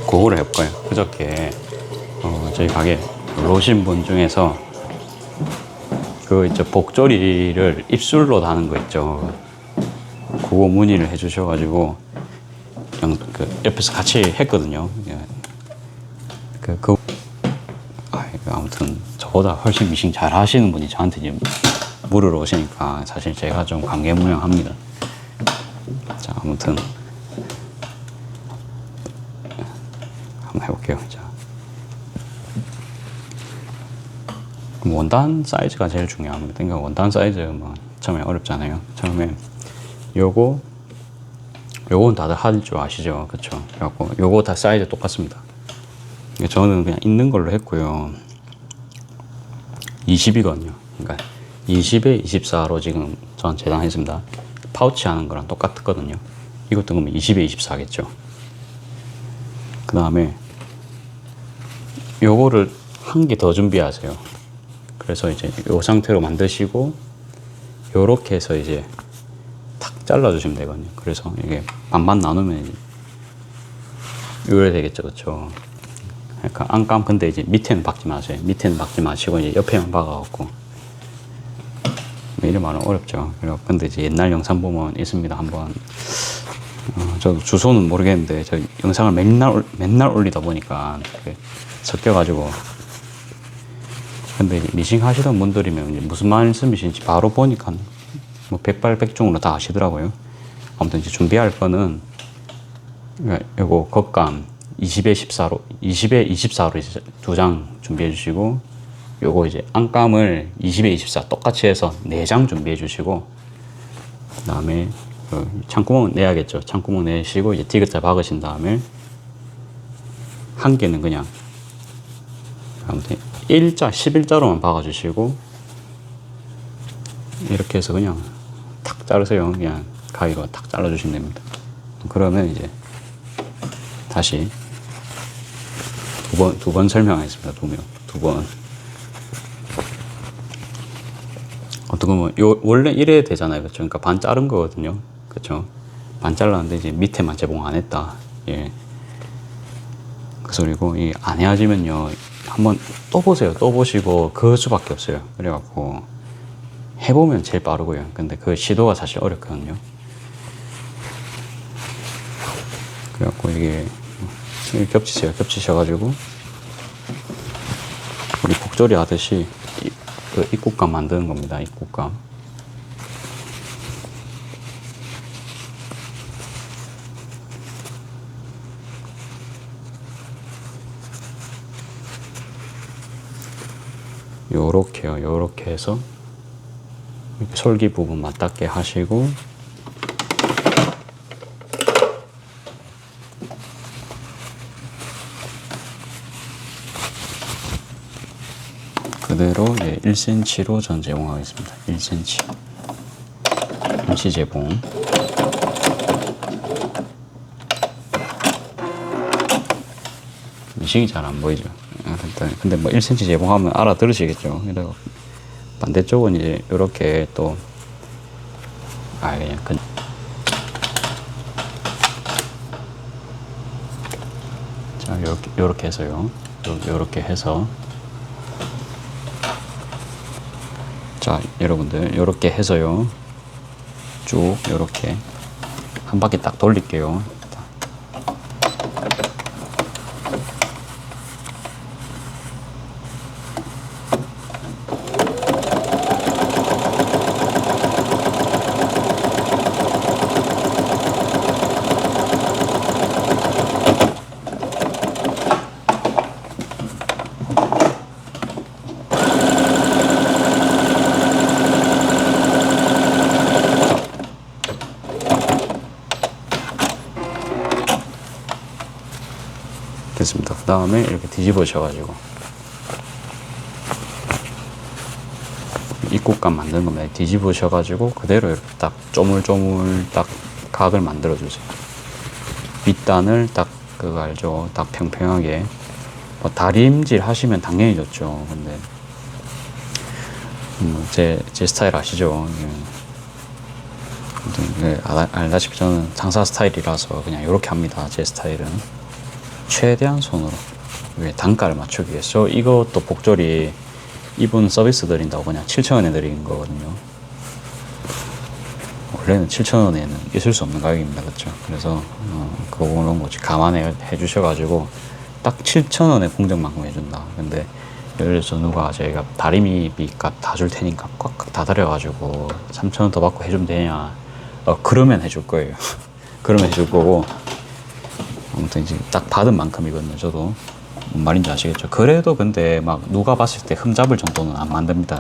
그거를 해볼 거예요. 그저께 저희 가게 오신 분 중에서 그 있죠, 복조리를 입술로 다는 거 있죠. 그거 문의를 해주셔가지고 그냥 그 옆에서 같이 했거든요. 아무튼 저보다 훨씬 미싱 잘 하시는 분이 저한테 이제 물으러 오시니까 사실 제가 좀 관계무량합니다. 자, 아무튼 해볼게요. 자, 원단 사이즈가 제일 중요합니다. 그러니까 원단 사이즈 뭐 처음에 어렵잖아요. 처음에 요건 다들 할 줄 아시죠? 그쵸? 그래갖고 요거 다 사이즈 똑같습니다. 저는 그냥 있는 걸로 했고요. 20이거든요. 그러니까 20에 24로 지금 전 재단했습니다. 파우치 하는 거랑 똑같거든요. 이것도 그러면 20에 24겠죠. 그 다음에 요거를 한 개 더 준비하세요. 그래서 이제 요 상태로 만드시고 요렇게 해서 이제 탁 잘라주시면 되거든요. 그래서 이게 반반 나누면 요래 되겠죠. 그쵸? 그러니까 안감, 근데 이제 밑에는 박지 마세요. 밑에는 박지 마시고 이제 옆에만 박아갖고. 이래 말은 어렵죠. 근데 이제 옛날 영상 보면 있습니다. 한번 저 주소는 모르겠는데 저 영상을 맨날 올리다 보니까 섞여가지고. 근데 미싱 하시던 분들이면 이제 무슨 말씀이신지 바로 보니까 뭐 백발백중으로 다 아시더라고요. 아무튼 이제 준비할 거는 요거 겉감 20에 24로 이제 2장 준비해 주시고, 요거 이제 안감을 20에 24 똑같이 해서 4장 준비해 주시고, 그 다음에 창구멍 내야겠죠. 창구멍 내시고 이제 디귿자 박으신 다음에 한 개는 그냥 아무튼 11자로만 박아주시고, 이렇게 해서 그냥 탁 자르세요. 그냥 가위로 탁 잘라주시면 됩니다. 그러면 이제 다시 두 번 설명하겠습니다. 두 번. 어떻게 보면 원래 이래야 되잖아요. 그렇죠? 그러니까 반 자른 거거든요. 그렇죠? 반 잘랐는데 이제 밑에만 재봉 안 했다. 예. 그 소리고, 이 안 헤어지면요, 한번 또 보세요. 또 보시고 그럴 수밖에 없어요. 그래갖고 해보면 제일 빠르고요. 근데 그 시도가 사실 어렵거든요. 그래갖고 이게 겹치셔가지고 우리 복조리 하듯이 그 입국감 만드는 겁니다. 입국감. 요렇게요. 요렇게 해서 이렇게 솔기 부분 맞닿게 하시고, 그대로 1cm로 전 제공하겠습니다. 1cm. 임시 제공. 미싱이 잘 안 보이죠. 근데 뭐 1cm 제공하면 알아들으시겠죠. 그래서 반대쪽은 이제 이렇게 또 그냥 자, 요렇게 해서요. 요렇게 해서, 자, 여러분들 요렇게 해서요. 쭉 요렇게 한 바퀴 딱 돌릴게요. 됐습니다. 그 다음에 이렇게 뒤집으셔가지고 입국감 만드는 겁니다. 뒤집으셔가지고 그대로 이렇게 딱 쪼물쪼물 딱 각을 만들어 주세요. 밑단을 딱 그거 알죠? 딱 평평하게. 뭐 다림질 하시면 당연히 좋죠. 근데 제 스타일 아시죠? 알다시피 저는 장사 스타일이라서 그냥 이렇게 합니다. 제 스타일은 최대한 손으로 단가를 맞추기 위해서. 이것도 복조리 이분 서비스 드린다고 그냥 7,000원에 드리는 거거든요. 원래는 7,000원에는 있을 수 없는 가격입니다. 그렇죠? 그래서 그런 거 감안해 주셔가지고 딱 7,000원에 공정만큼 해준다. 근데 예를 들어서 누가 저희가 다리미 값 다 줄 테니까 꽉꽉 다 들여가지고 3,000원 더 받고 해주면 되냐? 그러면 해줄 거예요. 그러면 해줄 거고, 아무튼 이제 딱 받은 만큼이거든요. 저도 뭔 말인지 아시겠죠? 그래도 근데 막 누가 봤을 때 흠잡을 정도는 안 만듭니다.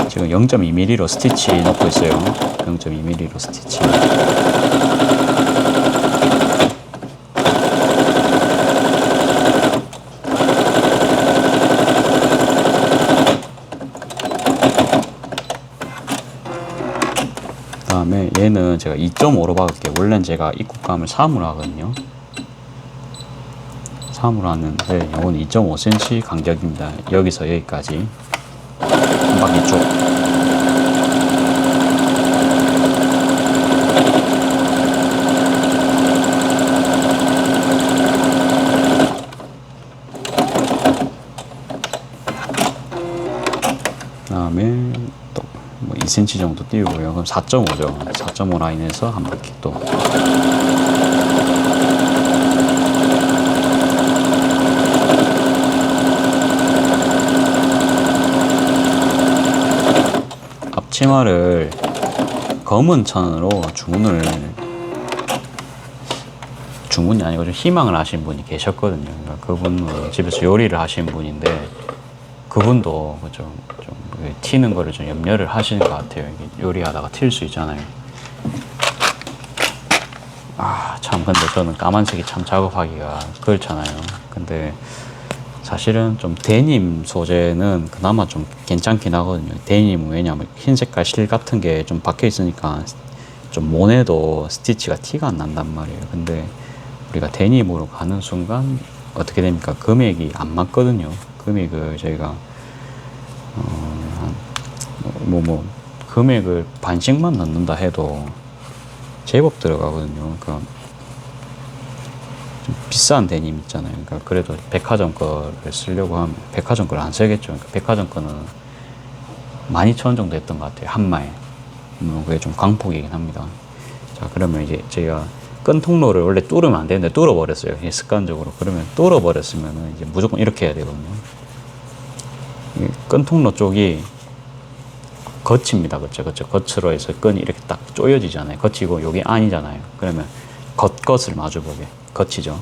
지금 0.2mm로 스티치 넣고 있어요. 0.2mm로 스티치. 그 다음에 얘는 제가 2.5로 박을게요. 원래는 제가 입구감을 3으로 하거든요. 3으로 하는데 이건 2.5cm 간격입니다. 여기서 여기까지 한 바퀴 쭉. 그 다음에 또 뭐 2cm 정도 띄우고요. 그럼 4.5죠. 4.5 라인에서 한 바퀴 또. 앞치마를 검은 천으로 주문이 아니고 좀 희망을 하신 분이 계셨거든요. 그러니까 그분 집에서 요리를 하신 분인데 그분도 좀 튀는 거를 좀 염려를 하시는 것 같아요. 이게 요리하다가 튈 수 있잖아요. 아, 참, 근데 저는 까만색이 참 작업하기가 그렇잖아요. 근데 사실은 좀 데님 소재는 그나마 좀 괜찮긴 하거든요. 데님은 왜냐면 흰 색깔 실 같은 게 좀 박혀 있으니까 좀 모내도 스티치가 티가 안 난단 말이에요. 근데 우리가 데님으로 가는 순간 어떻게 됩니까? 금액이 안 맞거든요. 금액을 저희가 금액을 반씩만 넣는다 해도 제법 들어가거든요. 그러니까 좀 비싼 데님 있잖아요. 그러니까 그래도 백화점 거를 쓰려고 하면 백화점 거를 안 써야겠죠. 그러니까 백화점 거는 12,000원 정도 했던 것 같아요. 한 마에. 그게 좀 광폭이긴 합니다. 자, 그러면 이제 제가 끈 통로를 원래 뚫으면 안 되는데 뚫어버렸어요. 습관적으로. 그러면 뚫어버렸으면 이제 무조건 이렇게 해야 되거든요. 끈 통로 쪽이 겉입니다. 그렇죠? 겉으로 해서 끈이 이렇게 딱 조여지잖아요. 겉이고 여기 안이잖아요. 그러면 겉을 마주보게. 겉이죠.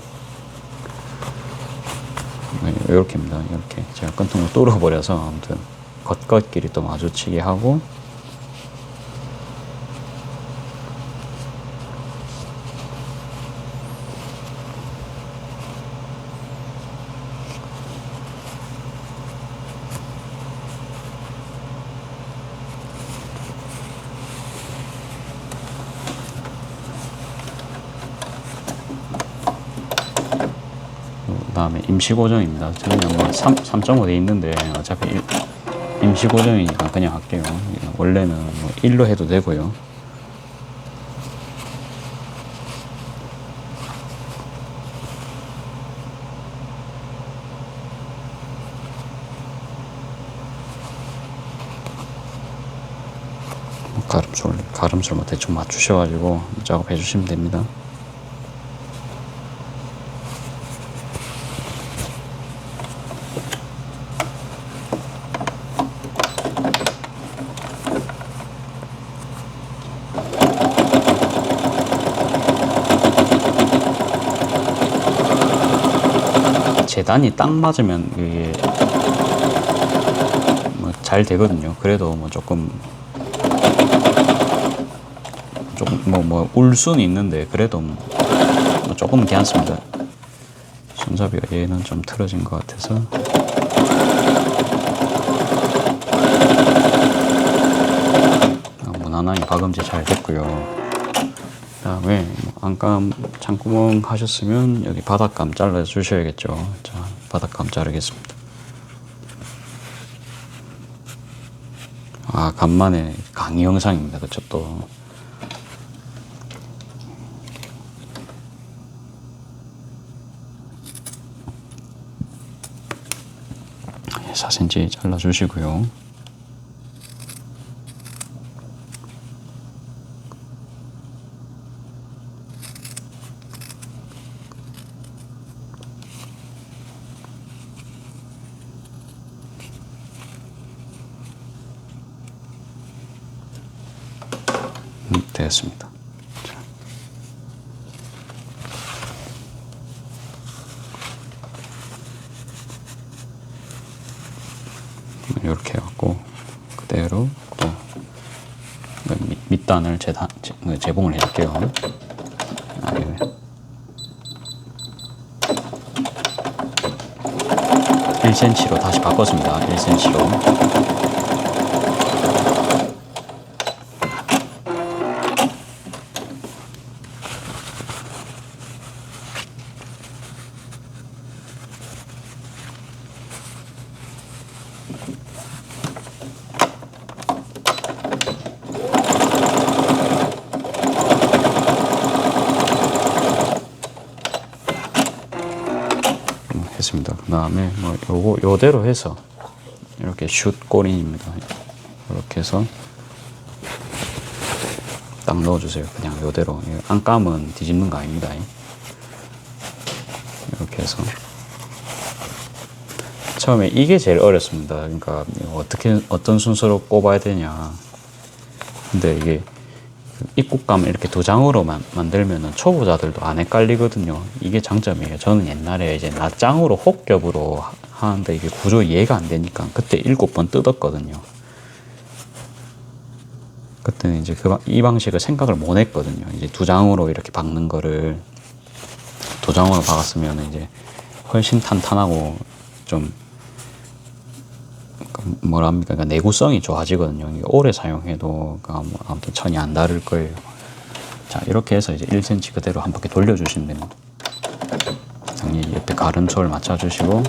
이렇게입니다. 이렇게 제가 끈통을 뚫어버려서 아무튼 겉끼리 또 마주치게 하고 그 다음에 임시고정입니다. 저는 뭐 3.5 돼 있는데 어차피 임시고정이니까 그냥 할게요. 원래는 뭐 1로 해도 되고요. 가름술 뭐 대충 맞추셔가지고 작업해 주시면 됩니다. 재단이 딱 맞으면 이게 뭐 잘 되거든요. 그래도 뭐 조금 울 수는 있는데 그래도 뭐 조금 괜찮습니다. 손잡이가 얘는 좀 틀어진 것 같아서 무난하게 박음질 잘 됐고요. 그 다음에 안감 창구멍 하셨으면 여기 바닥감 잘라 주셔야겠죠. 자, 바닥감 자르겠습니다. 아, 간만에 강의 영상입니다. 그쵸? 또 4cm 잘라 주시고요. 되었습니다. 이렇게 해갖고 그대로 또 밑단을 재봉을 해줄게요. 1cm로 다시 바꿨습니다. 1cm로. 했습니다. 그 다음에 뭐 요대로 해서 이렇게 슛 꼬린입니다. 이렇게 해서 딱 넣어주세요. 그냥 요대로. 안 까면 뒤집는 거 아닙니다. 이렇게 해서 처음에 이게 제일 어렵습니다. 그러니까 어떤 순서로 꼽아야 되냐. 근데 이게 입국감 이렇게 두 장으로 만들면은 초보자들도 안 헷갈리거든요. 이게 장점이에요. 저는 옛날에 이제 낱장으로 혹겹으로 하는데 이게 구조 이해가 안 되니까 그때 7번 뜯었거든요. 그때는 이제 이 방식을 생각을 못 했거든요. 이제 두 장으로 이렇게 박는 거를 두 장으로 박았으면 이제 훨씬 탄탄하고 좀 뭐랍니까? 그러니까 내구성이 좋아지거든요. 이게 오래 사용해도 아무튼 천이 안 다를 거예요. 자, 이렇게 해서 이제 1cm 그대로 한 바퀴 돌려주시면 됩니다. 옆에 가름초를 맞춰주시고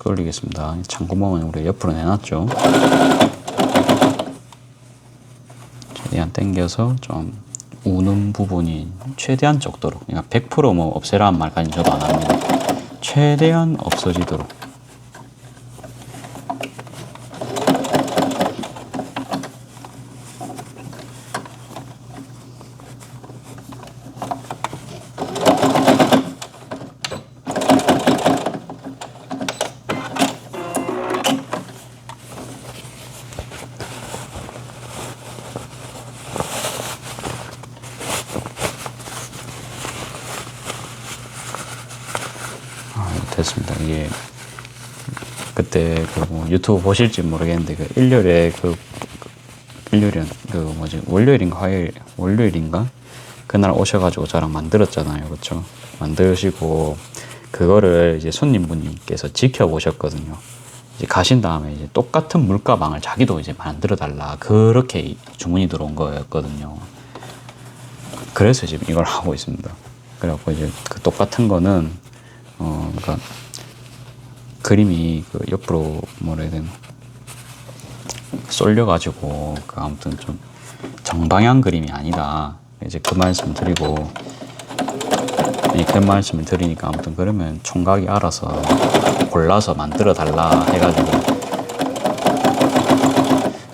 돌리겠습니다. 창구멍은 우리 옆으로 내놨죠. 최대한 당겨서 좀 우는 부분이 최대한 적도록, 그러니까 100% 없애라는 말까지 저도 안 합니다. 최대한 없어지도록. 됐습니다. 이게 그때 유튜브 보실지 모르겠는데 일요일에 일요일은 월요일인가 월요일인가 그날 오셔가지고 저랑 만들었잖아요. 그렇죠? 만드시고 그거를 이제 손님분께서 지켜보셨거든요. 이제 가신 다음에 이제 똑같은 물가방을 자기도 이제 만들어 달라 그렇게 주문이 들어온 거였거든요. 그래서 지금 이걸 하고 있습니다. 그래갖고 이제 그 똑같은 거는 그러니까 그림이 옆으로 뭐라 해야 되나 쏠려가지고 아무튼 좀 정방향 그림이 아니다. 이제 그 말씀 드리고 그 말씀을 드리니까 아무튼 그러면 총각이 알아서 골라서 만들어 달라 해가지고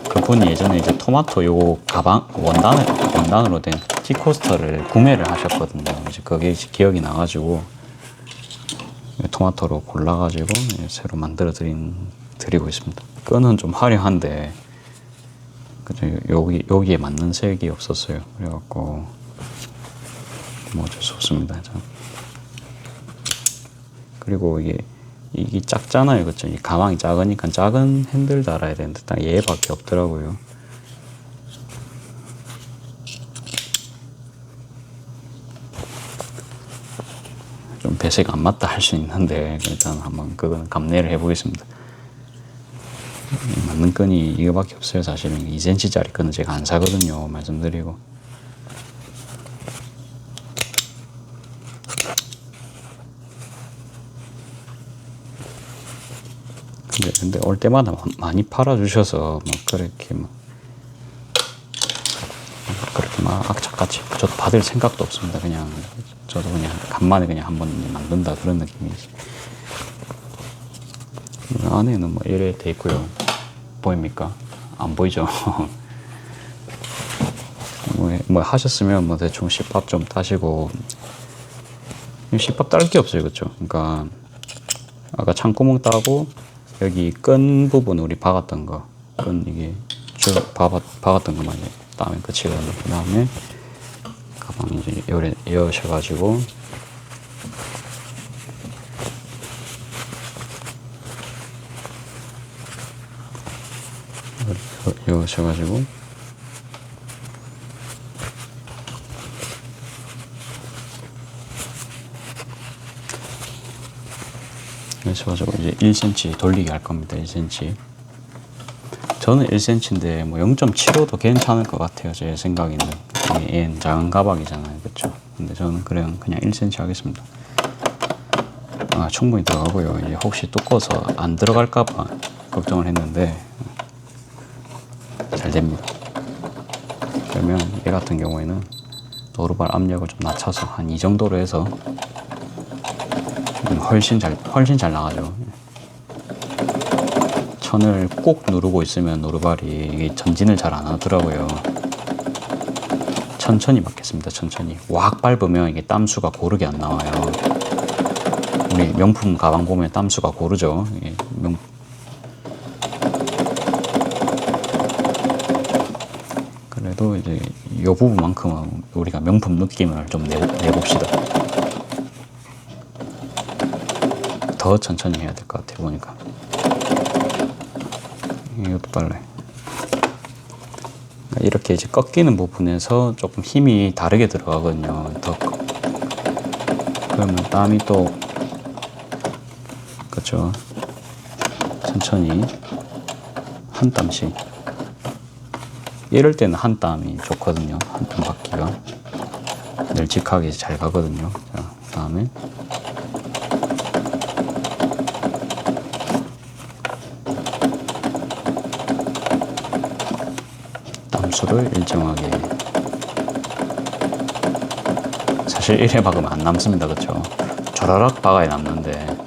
그분이 예전에 이제 토마토 요 가방 원단으로 된 티코스터를 구매를 하셨거든요. 이제 그게 기억이 나가지고 토마토로 골라가지고 새로 만들어 드리고 있습니다. 끈은 좀 화려한데 여기에 맞는 색이 없었어요. 그래갖고 뭐 어쩔 수 없습니다. 그리고 이게 작잖아요, 그렇죠? 이 가방이 작으니까 작은 핸들 달아야 되는데 딱 얘밖에 없더라고요. 좀 배색 안 맞다 할 수 있는데 일단 한번 그거는 감내를 해보겠습니다. 남는 끈이 이거밖에 없어요. 사실은 2cm짜리 끈은 제가 안 사거든요. 말씀드리고. 근데 올 때마다 많이 팔아주셔서 뭐 그렇게 막 악착같이 저도 받을 생각도 없습니다. 그냥 저도 그냥 간만에 그냥 한번 만든다 그런 느낌이지. 안에는 뭐 이래 돼 있고요. 보입니까? 안 보이죠? 뭐 하셨으면 뭐 대충 씹밥 좀 따시고. 씹밥 딸 게 없어요, 그렇죠? 그러니까 아까 창구멍 따고 여기 끈 부분 우리 박았던 거, 끈 이게 쭉 박았던 것만 이제 따면 끝이거든요. 그 다음에 가방 이제 열에 여셔가지고 여셔가지고 여셔가지고 이제 1cm 돌리게 할 겁니다. 1cm. 저는 1cm인데 뭐 0.75도 괜찮을 것 같아요. 제 생각에는. 얘는 작은 가방이잖아요, 그렇죠? 근데 저는 그냥 1cm 하겠습니다. 충분히 들어가고요. 이제 혹시 두꺼워서 안 들어갈까봐 걱정을 했는데 잘 됩니다. 그러면 얘 같은 경우에는 노루발 압력을 좀 낮춰서 한 이 정도로 해서 훨씬 잘 나가죠. 천을 꾹 누르고 있으면 노루발이 이게 전진을 잘 안 하더라고요. 천천히 받겠습니다. 천천히. 확 밟으면 이게 땀수가 고르게 안 나와요. 우리 명품 가방 보면 땀수가 고르죠. 그래도 이제 이 부분만큼은 우리가 명품 느낌을 좀 내봅시다. 더 천천히 해야 될 것 같아 보니까. 이것도 빨래. 이렇게 이제 꺾이는 부분에서 조금 힘이 다르게 들어가거든요. 그러면 땀이 또 그렇죠. 천천히 한 땀씩. 이럴 때는 한 땀이 좋거든요. 한 땀 받기가 널찍하게 잘 가거든요. 자, 그다음에 땀수를 일정하게. 사실 1회 박으면 안 남습니다. 그렇죠? 조라락 박아야 남는데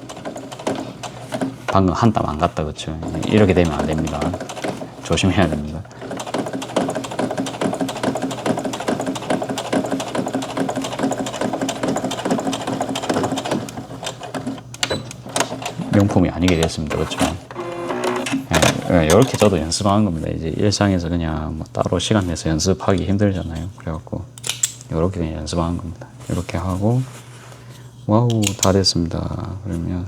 방금 한 땀 안 갔다. 그렇죠? 이렇게 되면 안 됩니다. 조심해야 됩니다. 명품이 아니게 됐습니다. 그렇죠? 이렇게 저도 연습하는 겁니다. 이제 일상에서 그냥 뭐 따로 시간 내서 연습하기 힘들잖아요. 그래갖고 이렇게 그냥 연습하는 겁니다. 이렇게 하고 와우 다 됐습니다. 그러면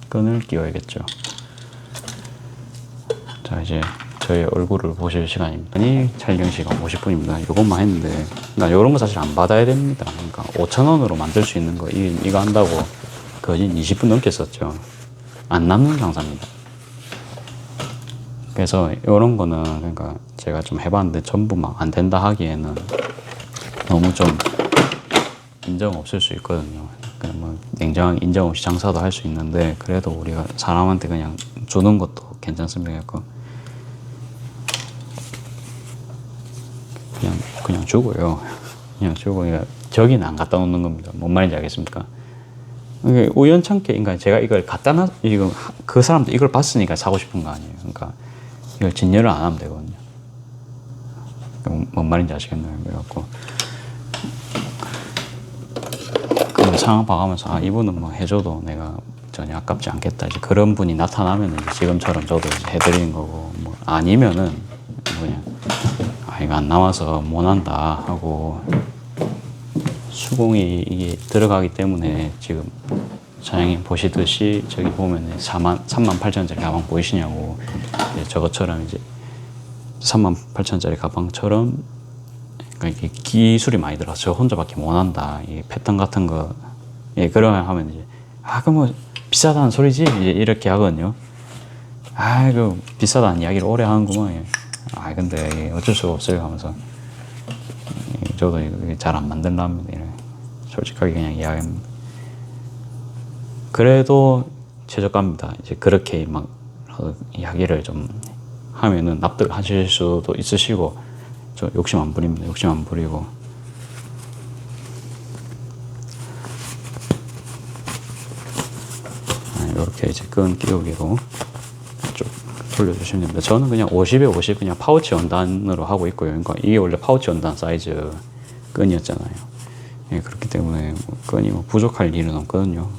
끈을 끼워야겠죠. 자 이제 저의 얼굴을 보실 시간입니다. 촬영 시간 50분입니다. 이것만 했는데 나 이런 거 사실 안 받아야 됩니다. 그러니까 5,000원으로 만들 수 있는 거 이거 한다고 거진 20분 넘게 썼죠. 안 남는 장사입니다. 그래서 이런 거는 그러니까 제가 좀 해봤는데 전부 막 안 된다 하기에는 너무 좀 인정 없을 수 있거든요. 그러니까 뭐 냉정하게 인정 없이 장사도 할 수 있는데 그래도 우리가 사람한테 그냥 주는 것도 괜찮습니다. 그냥 주고요. 그냥 주고 저기는 안 갖다 놓는 겁니다. 뭔 말인지 알겠습니까? 우연찮게 그러니까 제가 이걸 이거 그 사람도 이걸 봤으니까 사고 싶은 거 아니에요. 그러니까 이걸 진열을 안 하면 되거든요. 뭔 말인지 아시겠나요? 그래갖고 그 상황 봐가면서 이분은 뭐 해줘도 내가 전혀 아깝지 않겠다. 이제 그런 분이 나타나면 이제 지금처럼 저도 이제 해드리는 거고 뭐 아니면은 그냥 이거 안 나와서 못한다 하고 수공이 이게 들어가기 때문에 지금 사장님 보시듯이 저기 보면 38,000원짜리 가방 보이시냐고. 저것처럼 이제 38,000원짜리 가방처럼 그러니까 이게 기술이 많이 들어서 저 혼자밖에 못한다. 이 패턴 같은 거 그러면 하면 이제 그럼 뭐 비싸다는 소리지 이제 이렇게 하거든요. 아이고 비싸다는 이야기를 오래 하는구만. 예. 아 근데 어쩔 수가 없어요 하면서 저도 잘 안 만들랍니다. 솔직하게 그냥 이야기합니다. 그래도 최저가입니다. 이제 그렇게 막 이야기를 좀 하면은 납득하실 수도 있으시고 저 욕심 안 부립니다. 욕심 안 부리고 이렇게 이제 끈 끼우기로 쭉 돌려주시면 됩니다. 저는 그냥 50에 50 그냥 파우치 원단으로 하고 있고요. 그러니까 이게 원래 파우치 원단 사이즈 끈이었잖아요. 예, 그렇기 때문에 뭐 끈이 뭐 부족할 일은 없거든요.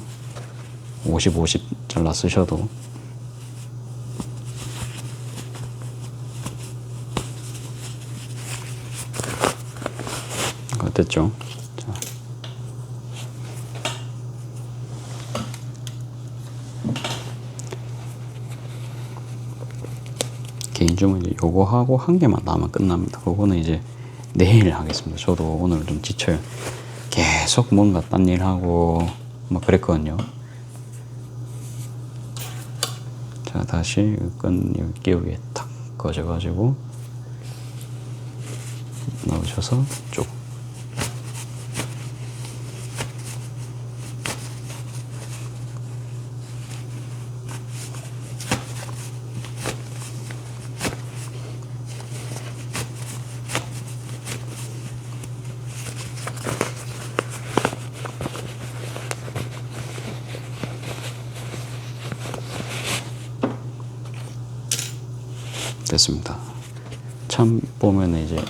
50, 50 잘라 쓰셔도. 됐죠? 자. 개인 주문 이제 요거 하고 한 개만 남으면 끝납니다. 그거는 이제 내일 하겠습니다. 저도 오늘 좀 지쳐요. 계속 뭔가 딴 일 하고 막 그랬거든요. 자, 다시 끈 끼우기에 탁 꺼져가지고 넣으셔서 쭉. 됐습니다. 참 보면은 이제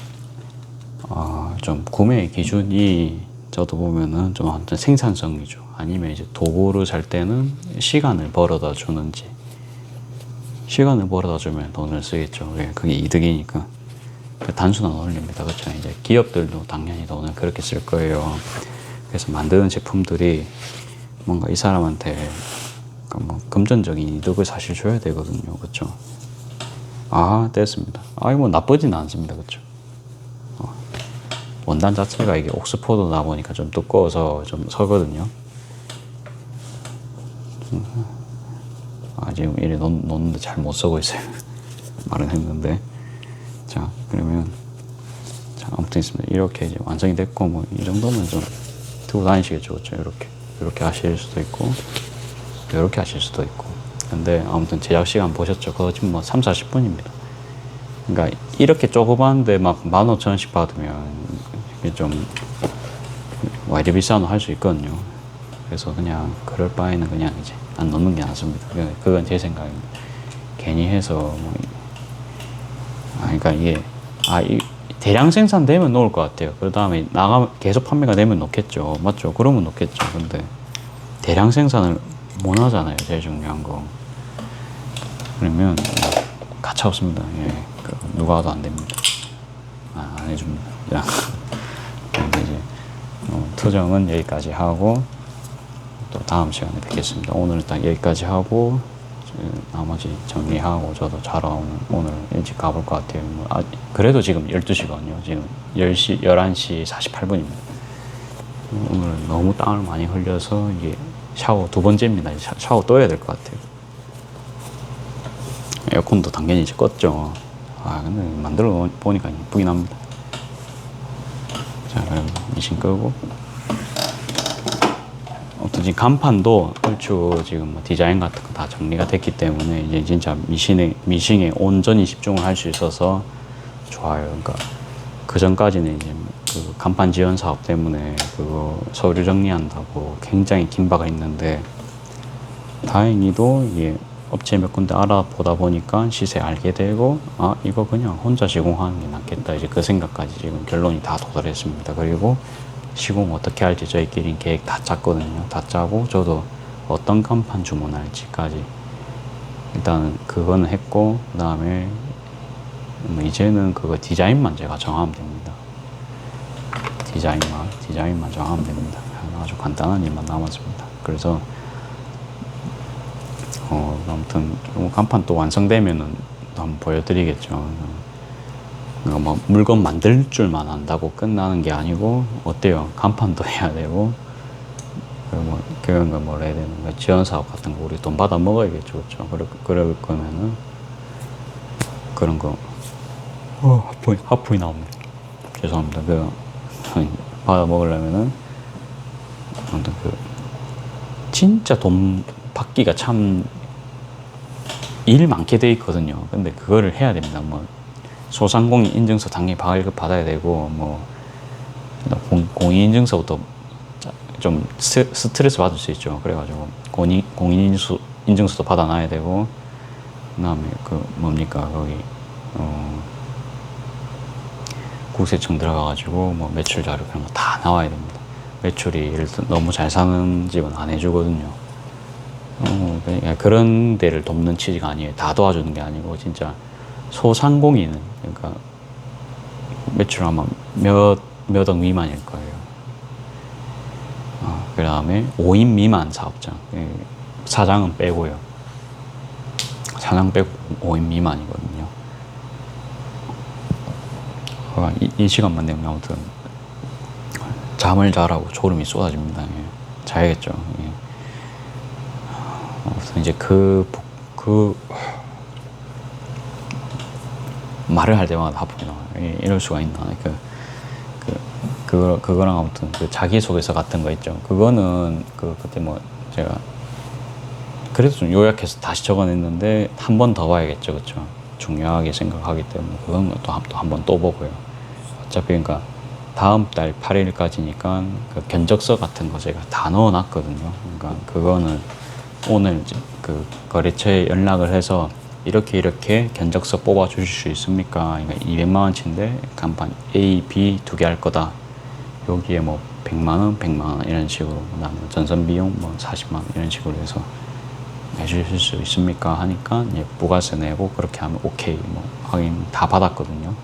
좀 구매 기준이 저도 보면은 좀 어떤 생산성이죠. 아니면 이제 도구를 살 때는 시간을 벌어다 주는지. 시간을 벌어다 주면 돈을 쓰겠죠. 그게 이득이니까. 단순한 원리입니다. 그렇죠. 이제 기업들도 당연히 돈을 그렇게 쓸 거예요. 그래서 만드는 제품들이 뭔가 이 사람한테 뭐 금전적인 이득을 사실 줘야 되거든요. 그렇죠. 아, 됐습니다. 뭐 나쁘진 않습니다. 그렇죠. 원단 자체가 이게 옥스포드다 보니까 좀 두꺼워서 좀 서거든요. 지금 이래 놓는데 잘 못 서고 있어요. 말은 했는데. 자, 그러면 자, 아무튼 있습니다. 이렇게 이제 완성이 됐고 뭐 이 정도면 좀 들고 다니시겠죠. 그렇죠. 이렇게 하실 수도 있고 이렇게 하실 수도 있고. 근데 아무튼 제작 시간 보셨죠? 그거 지금 뭐 3, 40분입니다. 그러니까 이렇게 조그만데 막 15,000원씩 받으면 이게 좀 와이드 비싸노 할 수 있거든요. 그래서 그냥 그럴 바에는 그냥 이제 안 넣는 게 낫습니다. 그건 제 생각입니다. 괜히 해서 뭐 그러니까 이게 이 대량 생산되면 놓을 것 같아요. 그 다음에 계속 판매가 되면 놓겠죠. 맞죠? 그러면 놓겠죠. 근데 대량 생산을 못 하잖아요. 제일 중요한 거. 그러면 가차 없습니다. 예, 누가 와도 안 됩니다. 안 해줍니다. 이제 투정은 여기까지 하고 또 다음 시간에 뵙겠습니다. 오늘 일단 여기까지 하고 나머지 정리하고 저도 자러 오늘 일찍 가볼 것 같아요. 그래도 지금 12시거든요. 지금 11시 48분입니다. 오늘 너무 땀을 많이 흘려서 이게 샤워 2번째입니다. 샤워 또 해야 될 것 같아요. 에어컨도 당연히 이제 껐죠. 근데 만들어 보니까 이쁘긴 합니다. 자, 그럼 미신 끄고. 지금 간판도 얼추 지금 뭐 디자인 같은 거 다 정리가 됐기 때문에 이제 진짜 미싱에 온전히 집중을 할 수 있어서 좋아요. 그러니까 그 전까지는 이제 그 간판 지원 사업 때문에 그거 서류 정리한다고 굉장히 긴박을 했는데 다행히도 이게 업체 몇 군데 알아보다 보니까 시세 알게 되고 이거 그냥 혼자 시공하는 게 낫겠다 이제 그 생각까지 지금 결론이 다 도달했습니다. 그리고 시공 어떻게 할지 저희끼리 계획 다 짰거든요. 다 짜고 저도 어떤 간판 주문할지까지 일단은 그거는 했고 그 다음에 이제는 그거 디자인만 제가 정하면 됩니다. 디자인만 정하면 됩니다. 아주 간단한 일만 남았습니다. 그래서 아무튼 간판 또 완성되면은 또 한번 보여드리겠죠. 그러니까 뭐 물건 만들 줄만 안다고 끝나는 게 아니고 어때요? 간판도 해야 되고 그리고 뭐 그런 거 뭐라 해야 되는 거 지원 사업 같은 거 우리 돈 받아 먹어야겠죠, 그렇죠? 그럴 거면은 그런 거 하품이 나옵니다. 죄송합니다. 그 받아 먹으려면은 아무튼 그 진짜 돈 받기가 참 일 많게 돼 있거든요. 근데 그거를 해야 됩니다. 뭐 소상공인 인증서 당연히 발급 받아야 되고 뭐 공인 인증서부터 좀 스트레스 받을 수 있죠. 그래가지고 공인 인증서도 받아놔야 되고 그다음에 그 뭡니까 거기 국세청 들어가가지고 뭐 매출 자료 그런 거 다 나와야 됩니다. 매출이 예를 들어 너무 잘 사는 집은 안 해주거든요. 그런 데를 돕는 취지가 아니에요. 다 도와주는 게 아니고 진짜 소상공인은 그러니까 매출 아마 몇억 미만일 거예요. 그 다음에 5인 미만 사업자, 사장은 빼고요. 사장 빼고 5인 미만이거든요. 이 시간만 되면 아무튼 잠을 자라고 졸음이 쏟아집니다. 예. 자야겠죠. 예. 아무튼 이제 말을 할 때마다 하품이 나와요. 예, 이럴 수가 있나. 그거랑 아무튼 그 자기소개서 같은 거 있죠. 그거는 그때 뭐 제가 그래도 좀 요약해서 다시 적어냈는데 한 번 더 봐야겠죠, 그렇죠? 중요하게 생각하기 때문에 그건 또 한 번 또 보고요. 어차피 그러니까 다음 달 8일까지니까 그 견적서 같은 거 제가 다 넣어놨거든요. 그러니까 그거는 오늘 이제 그 거래처에 연락을 해서 이렇게 견적서 뽑아 주실 수 있습니까? 그러니까 200만 원치인데 간판 A, B 두 개 할 거다. 여기에 뭐 100만 원, 100만 원 이런 식으로 그다음에 전선 비용 뭐 40만 원 이런 식으로 해서 해주실 수 있습니까? 하니까 이제 부가세 내고 그렇게 하면 오케이 뭐 확인 다 받았거든요.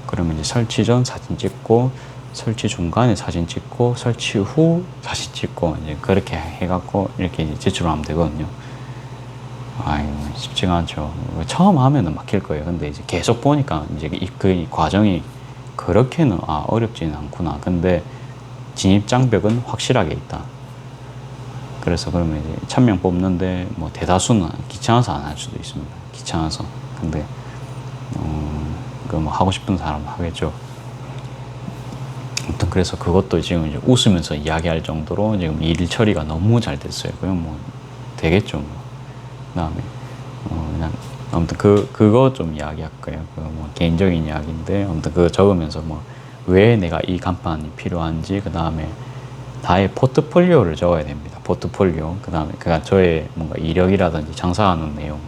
그러면 이제 설치 전 사진 찍고 설치 중간에 사진 찍고 설치 후 사진 찍고 이제 그렇게 해갖고 이렇게 이제 제출하면 되거든요. 아유 쉽지가 않죠. 처음 하면은 막힐 거예요. 근데 이제 계속 보니까 이제 그 과정이 그렇게는 어렵지는 않구나. 근데 진입 장벽은 확실하게 있다. 그래서 그러면 이제 1000명 뽑는데 뭐 대다수는 귀찮아서 안 할 수도 있습니다. 귀찮아서. 근데 그 뭐 하고 싶은 사람은 하겠죠. 아무튼 그래서 그것도 지금 이제 웃으면서 이야기할 정도로 지금 일 처리가 너무 잘 됐어요. 그냥 뭐 되겠죠. 뭐. 그다음에 그냥 아무튼 그거 좀 이야기할 거예요. 그 뭐 개인적인 이야기인데 아무튼 그거 적으면서 뭐 왜 내가 이 간판이 필요한지 그다음에 나의 포트폴리오를 적어야 됩니다. 포트폴리오. 그다음에 그가 저의 뭔가 이력이라든지 장사하는 내용.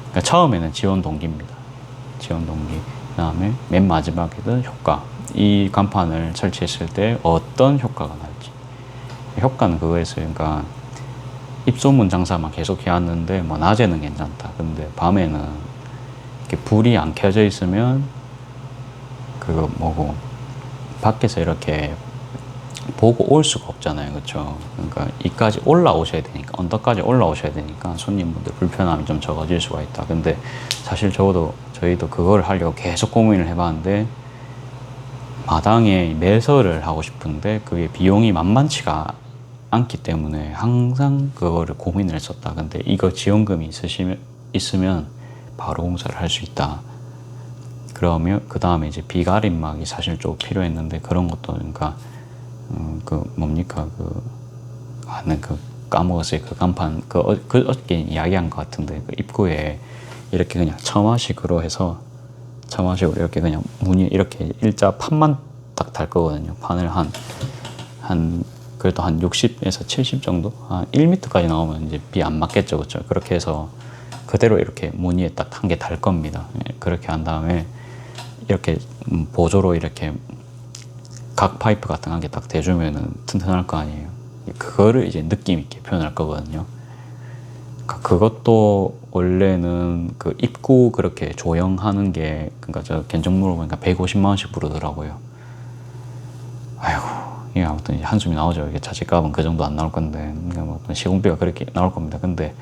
그러니까 처음에는 지원 동기입니다. 지원 동기. 그다음에 맨 마지막에는 효과. 이 간판을 설치했을 때 어떤 효과가 날지. 효과는 그거였어요. 그러니까 입소문 장사만 계속 해왔는데 뭐 낮에는 괜찮다. 근데 밤에는 이렇게 불이 안 켜져 있으면 그거 뭐고 밖에서 이렇게 보고 올 수가 없잖아요. 그렇죠? 그러니까 이까지 올라오셔야 되니까 언덕까지 올라오셔야 되니까 손님분들 불편함이 좀 적어질 수가 있다. 근데 사실 저희도 그걸 하려고 계속 고민을 해봤는데 마당에 매설을 하고 싶은데 그게 비용이 만만치가 않기 때문에 항상 그거를 고민을 했었다. 근데 이거 지원금이 있으면 바로 공사를 할 수 있다. 그러면 그 다음에 이제 비가림막이 사실 좀 필요했는데 그런 것도 그러니까 그 뭡니까 그 까먹었어요. 그 간판 어저께 이야기한 것 같은데 그 입구에 이렇게 그냥 처마식으로 해서 처마식으로 이렇게 그냥 문이 이렇게 일자 판만 딱 달 거거든요. 판을 그래도 한 60에서 70 정도? 한 1m까지 나오면 이제 비 안 맞겠죠. 그렇죠? 그렇게 해서 그대로 이렇게 무늬에 딱 한 개 달 겁니다. 그렇게 한 다음에 이렇게 보조로 이렇게 각 파이프 같은 한 개 딱 대주면은 튼튼할 거 아니에요. 그거를 이제 느낌 있게 표현할 거거든요. 그러니까 그것도 원래는 그 입구 그렇게 조형하는 게 그러니까 저 견적 물어보니까 150만 원씩 부르더라고요. 아이고 이게 아무튼 한숨이 나오죠. 이게 자재값은 그 정도 안 나올 건데 그러니까 뭐 시공비가 그렇게 나올 겁니다. 근데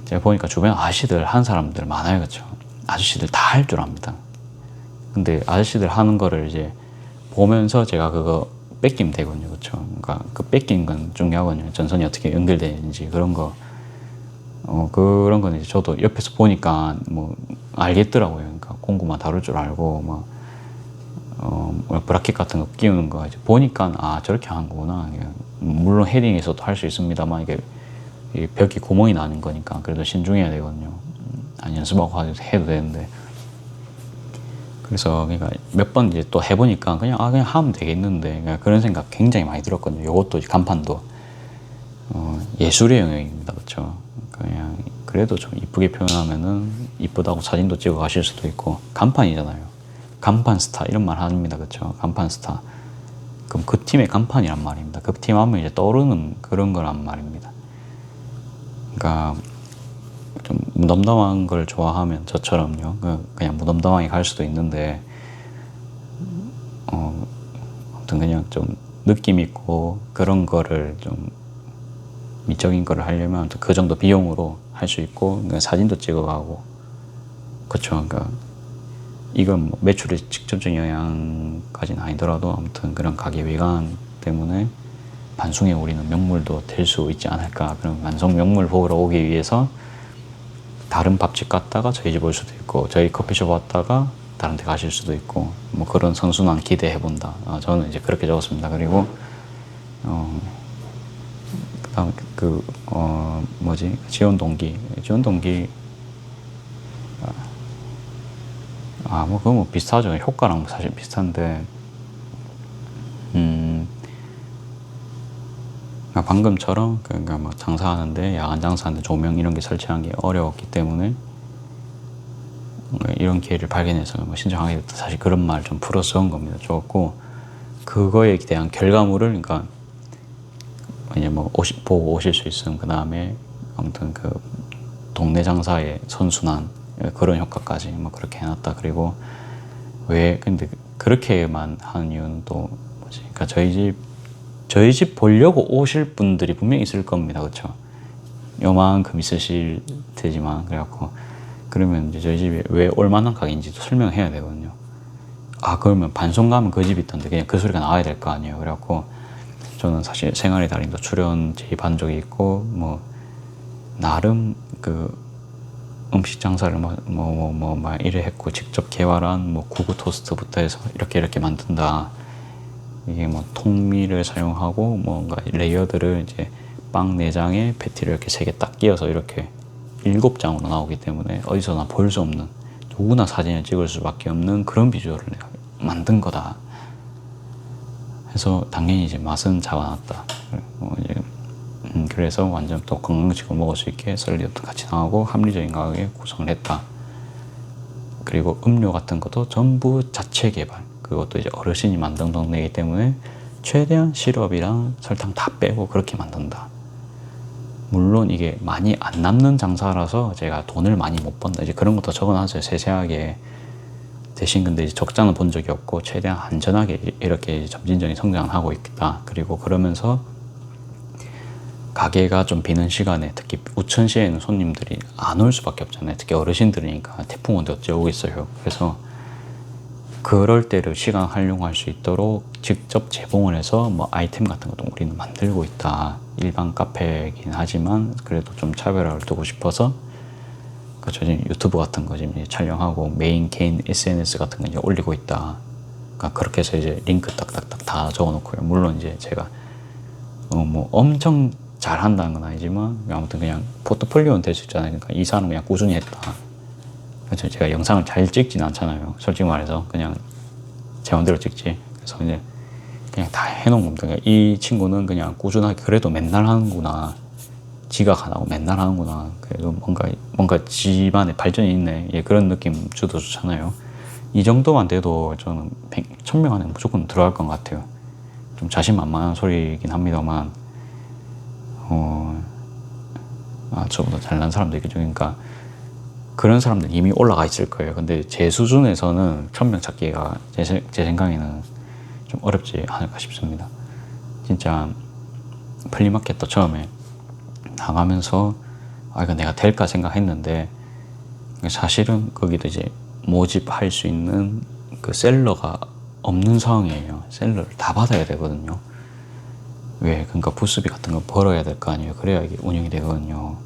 제가 보니까 주변 아저씨들 하는 사람들 많아요. 그렇죠? 아저씨들 다 할 줄 압니다. 근데 아저씨들 하는 거를 이제 보면서 제가 그거 뺏기면 되거든요. 그렇죠? 그러니까 그 뺏긴 건 중요하거든요. 전선이 어떻게 연결되는지 그런 거. 그런 건 이제 저도 옆에서 보니까 뭐 알겠더라고요. 그러니까 공구만 다룰 줄 알고 뭐 브라켓 같은 거 끼우는 거 이제 보니까 아 저렇게 하는 거구나. 물론 헤딩에서도 할 수 있습니다만 이게 이 벽이 구멍이 나는 거니까 그래도 신중해야 되거든요. 아니 연습하고 해도 되는데. 그래서 그러니까 몇 번 이제 또 해보니까 그냥 하면 되겠는데 그러니까 그런 생각 굉장히 많이 들었거든요. 요것도 간판도 예술의 영역입니다, 그렇죠? 그냥 그래도 좀 이쁘게 표현하면은 이쁘다고 사진도 찍어 가실 수도 있고 간판이잖아요. 간판 스타 이런 말 합니다, 그렇죠? 간판 스타. 그럼 그 팀의 간판이란 말입니다. 그 팀 하면 이제 떠오르는 그런 거란 말입니다. 그러니까 좀 무덤덤한 걸 좋아하면 저처럼요. 그냥 무덤덤하게 갈 수도 있는데 아무튼 그냥 좀 느낌 있고 그런 거를 좀 미적인 거를 하려면 그 정도 비용으로 할 수 있고 그러니까 사진도 찍어가고 그렇죠. 그러니까 이건 뭐 매출에 직접적인 영향까지는 아니더라도 아무튼 그런 가게 외관 때문에 반송에 우리는 명물도 될 수 있지 않을까. 그런 완성 명물 보러 오기 위해서 다른 밥집 갔다가 저희 집 올 수도 있고 저희 커피숍 왔다가 다른 데 가실 수도 있고 뭐 그런 선순환 기대해 본다. 저는 이제 그렇게 적었습니다. 그리고 그다음 지원 동기 뭐 그거 뭐 비슷하죠. 효과랑 사실 비슷한데 방금처럼 그러니까 뭐 장사하는데 야간 장사하는데 조명 이런 게 설치하는 게 어려웠기 때문에 이런 기회를 발견해서 뭐 신청하게 됐다. 사실 그런 말 좀 풀어 써온 겁니다. 좋았고 그거에 대한 결과물을 그러니까 이제 뭐 보고 오실 수 있음. 그 다음에 아무튼 그 동네 장사의 선순환 그런 효과까지 뭐 그렇게 해놨다. 그리고 왜 근데 그렇게만 하는 이유는 또 뭐지? 그러니까 저희 집 보려고 오실 분들이 분명히 있을 겁니다. 그렇죠? 요만큼 있으실 테지만 그래갖고 그러면 이제 저희 집이 왜 올만한 가게인지도 설명해야 되거든요. 그러면 반송 가면 그 집 있던데 그냥 그 소리가 나와야 될 거 아니에요. 그래갖고 저는 사실 생활의 달인도 출연 제의한 적이 있고 뭐 나름 그 음식 장사를 막 이래 했고 직접 개발한 뭐 구구 토스트부터 해서 이렇게 만든다. 이게 뭐 통밀을 사용하고 뭔가 레이어드를 이제 빵 4장에 패티를 이렇게 3개 딱 끼워서 이렇게 7장으로 나오기 때문에 어디서나 볼 수 없는 누구나 사진을 찍을 수밖에 없는 그런 비주얼을 내가 만든 거다. 해서 당연히 이제 맛은 잡아놨다. 그래서 완전 또 건강식으로 먹을 수 있게 샐러드도 같이 나오고 합리적인 가격에 구성을 했다. 그리고 음료 같은 것도 전부 자체 개발. 그것도 이제 어르신이 만든 동네이기 때문에 최대한 시럽이랑 설탕 다 빼고 그렇게 만든다. 물론 이게 많이 안 남는 장사라서 제가 돈을 많이 못 번다. 이제 그런 것도 적어놨어요. 세세하게. 대신 근데 이제 적자는 본 적이 없고 최대한 안전하게 이렇게 점진적인 성장을 하고 있다. 그리고 그러면서 가게가 좀 비는 시간에 특히 우천시에는 손님들이 안 올 수밖에 없잖아요. 특히 어르신들이니까 태풍 온데 어째 오겠어요. 그래서 그럴 때를 시간 활용할 수 있도록 직접 제공을 해서 뭐 아이템 같은 것도 우리는 만들고 있다. 일반 카페이긴 하지만 그래도 좀 차별화를 두고 싶어서 그렇죠. 지금 유튜브 같은 거 지금 촬영하고 메인 개인 SNS 같은 거 이제 올리고 있다. 그러니까 그렇게 해서 이제 링크 딱딱딱 다 적어놓고요. 물론 이제 제가 뭐 엄청 잘한다는 건 아니지만 아무튼 그냥 포트폴리오는 될 수 있잖아요. 그러니까 이 사람은 그냥 꾸준히 했다. 그래서 제가 영상을 잘 찍진 않잖아요. 솔직히 말해서 그냥 제 마음대로 찍지. 그래서 이제 그냥 다 해놓은 겁니다. 그러니까 이 친구는 그냥 꾸준하게 그래도 맨날 하는구나. 지각 안 하고 맨날 하는구나. 그래도 뭔가 집안에 발전이 있네. 예, 그런 느낌 주도 좋잖아요. 이 정도만 돼도 저는 1000명 안에 무조건 들어갈 것 같아요. 좀 자신만만한 소리이긴 합니다만 저보다 잘난 사람도 있겠죠. 그러니까 그런 사람들 이미 올라가 있을 거예요. 근데 제 수준에서는 1000명 찾기가 제 생각에는 좀 어렵지 않을까 싶습니다. 진짜 플리마켓도 처음에 나가면서 이거 내가 될까 생각했는데 사실은 거기도 이제 모집할 수 있는 그 셀러가 없는 상황이에요. 셀러를 다 받아야 되거든요. 왜? 그러니까 부스비 같은 거 벌어야 될 거 아니에요. 그래야 이게 운영이 되거든요.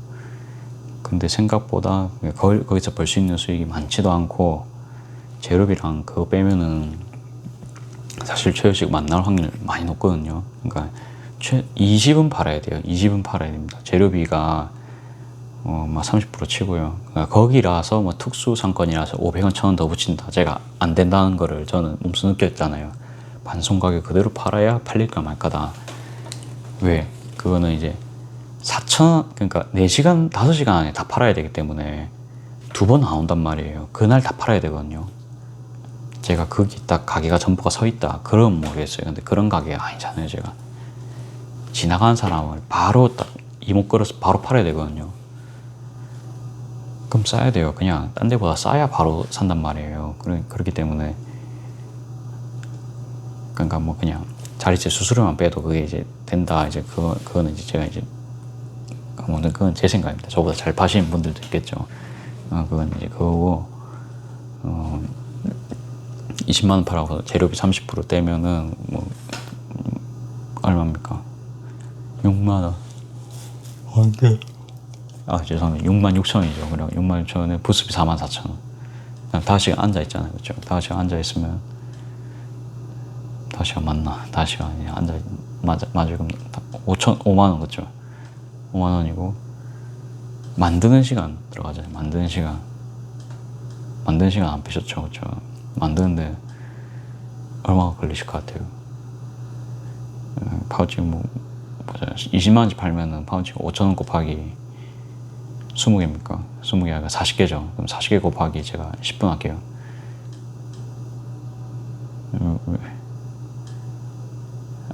근데 생각보다 거기서 벌 수 있는 수익이 많지도 않고, 재료비랑 그거 빼면은 사실 최저시급 안 나올 확률 많이 높거든요. 그러니까 20은 팔아야 돼요. 20은 팔아야 됩니다. 재료비가 막 30% 치고요. 그러니까 거기라서 뭐 특수 상권이라서 500원, 1000원 더 붙인다. 제가 안 된다는 거를 저는 몸소 느꼈잖아요. 반송 가격 그대로 팔아야 팔릴까 말까다. 왜? 그거는 이제 4,000원, 그러니까 4시간, 5시간 안에 다 팔아야 되기 때문에 2번 나온단 말이에요. 그날 다 팔아야 되거든요. 제가 거기 딱 가게가 점포가 서 있다. 그럼 모르겠어요. 근데 그런 가게가 아니잖아요, 제가. 지나가는 사람을 바로 딱 이목 걸어서 바로 팔아야 되거든요. 그럼 싸야 돼요. 그냥 딴 데보다 싸야 바로 산단 말이에요. 그렇기 때문에 그러니까 뭐 그냥 자리세 수수료만 빼도 그게 이제 된다. 이제 그거는 이제 제가 이제 그건 제 생각입니다. 저보다 잘 파시는 분들도 있겠죠. 그건 이제 그거고 20만 원 팔아서 재료비 30% 떼면은 뭐 얼마입니까? 6만 원. 안돼. 죄송합니다. 6만 6천 원이죠. 그럼 6만 6천 원에 부스비 4만 4천 원. 그냥 5시간 앉아 있잖아요, 그렇죠? 5시간 앉아 있으면 5시간 맞나? 5시간 앉아 맞아 그럼 5만 원 그렇죠? 5만 원이고 만드는 시간 들어가잖아요. 만드는 시간 안 빼셨죠, 그렇죠? 만드는데 얼마가 걸리실 것 같아요? 파우치 뭐 20만 원치 팔면은 파우치 5천 원 곱하기 20개입니까? 20개 아니라 40개죠. 그럼 40개 곱하기 제가 10분 할게요.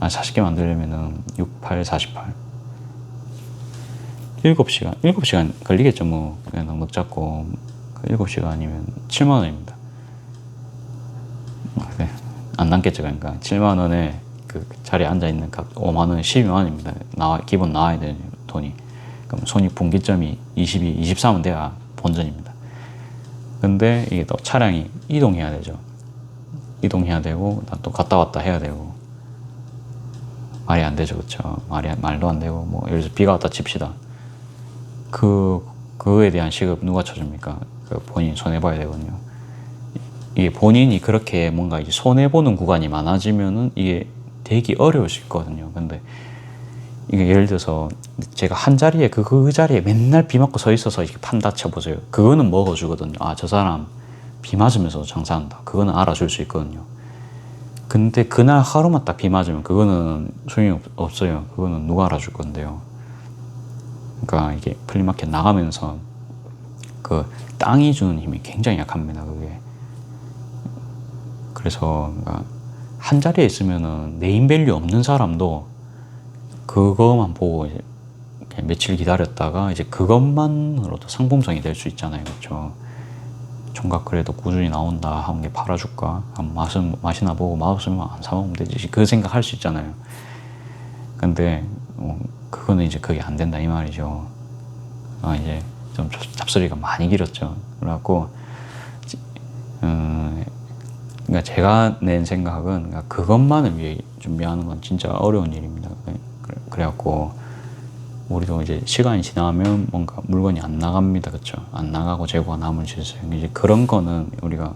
40개 만들려면은 6, 8, 48. 7시간 걸리겠죠, 뭐. 그냥 넉넉 잡고. 7시간이면 7만 원입니다. 네. 안 남겠죠, 그러니까. 7만 원에 그 자리에 앉아있는 값 5만 원, 12만 원입니다. 기본 나와야 되는 돈이. 그럼 손익분기점이 22, 23은 돼야 본전입니다. 근데 이게 또 차량이 이동해야 되죠. 이동해야 되고, 또 갔다 왔다 해야 되고. 말이 안 되죠, 그쵸? 말도 안 되고, 뭐, 예를 들어서 비가 왔다 칩시다. 그거에 대한 시급 누가 쳐줍니까? 본인이 손해봐야 되거든요. 이게 본인이 그렇게 뭔가 이제 손해보는 구간이 많아지면은 이게 되게 어려울 수 있거든요. 근데 이게 예를 들어서 제가 한 자리에 그 자리에 맨날 비 맞고 서 있어서 이렇게 판다 쳐보세요. 그거는 먹어주거든요. 저 사람 비 맞으면서 장사한다. 그거는 알아줄 수 있거든요. 근데 그날 하루만 딱 비 맞으면 그거는 소용이 없어요. 그거는 누가 알아줄 건데요. 그러니까 이게 플리마켓 나가면서 그 땅이 주는 힘이 굉장히 약합니다. 그게. 그래서 그러니까 한 자리에 있으면은 네임밸류 없는 사람도 그거만 보고 이제 며칠 기다렸다가 이제 그것만으로도 상품성이 될 수 있잖아요, 그렇죠? 총각 그래도 꾸준히 나온다, 한 개 팔아줄까? 맛이나 보고 맛없으면 안 사 먹으면 되지. 그 생각 할 수 있잖아요. 근데 그거는 이제 그게 안 된다 이 말이죠. 이제 좀 잡소리가 많이 길었죠. 그래갖고 그러니까 제가 낸 생각은 그러니까 그것만을 위해 준비하는 건 진짜 어려운 일입니다. 그래갖고 우리도 이제 시간이 지나면 뭔가 물건이 안 나갑니다, 그렇죠? 안 나가고 재고가 남을 수 있어요. 이제 그런 거는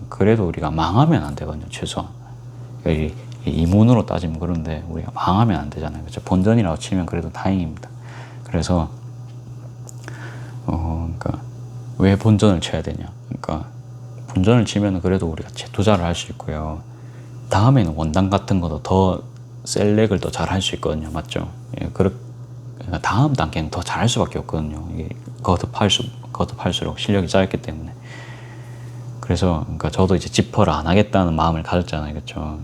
그래도 우리가 망하면 안 되거든요, 최소한. 그러니까 이문으로 따지면 그런데 우리가 망하면 안 되잖아요, 그렇죠? 본전이라고 치면 그래도 다행입니다. 그래서 그러니까 왜 본전을 쳐야 되냐? 그러니까 본전을 치면 그래도 우리가 재투자를 할 수 있고요. 다음에는 원당 같은 것도 더 셀렉을 더 잘 할 수 있거든요, 맞죠? 그러니까 다음 단계는 더 잘할 수밖에 없거든요. 이게 거듭할수록 실력이 쌓였기 때문에. 그래서 그러니까 저도 이제 지퍼를 안 하겠다는 마음을 가졌잖아요, 그렇죠?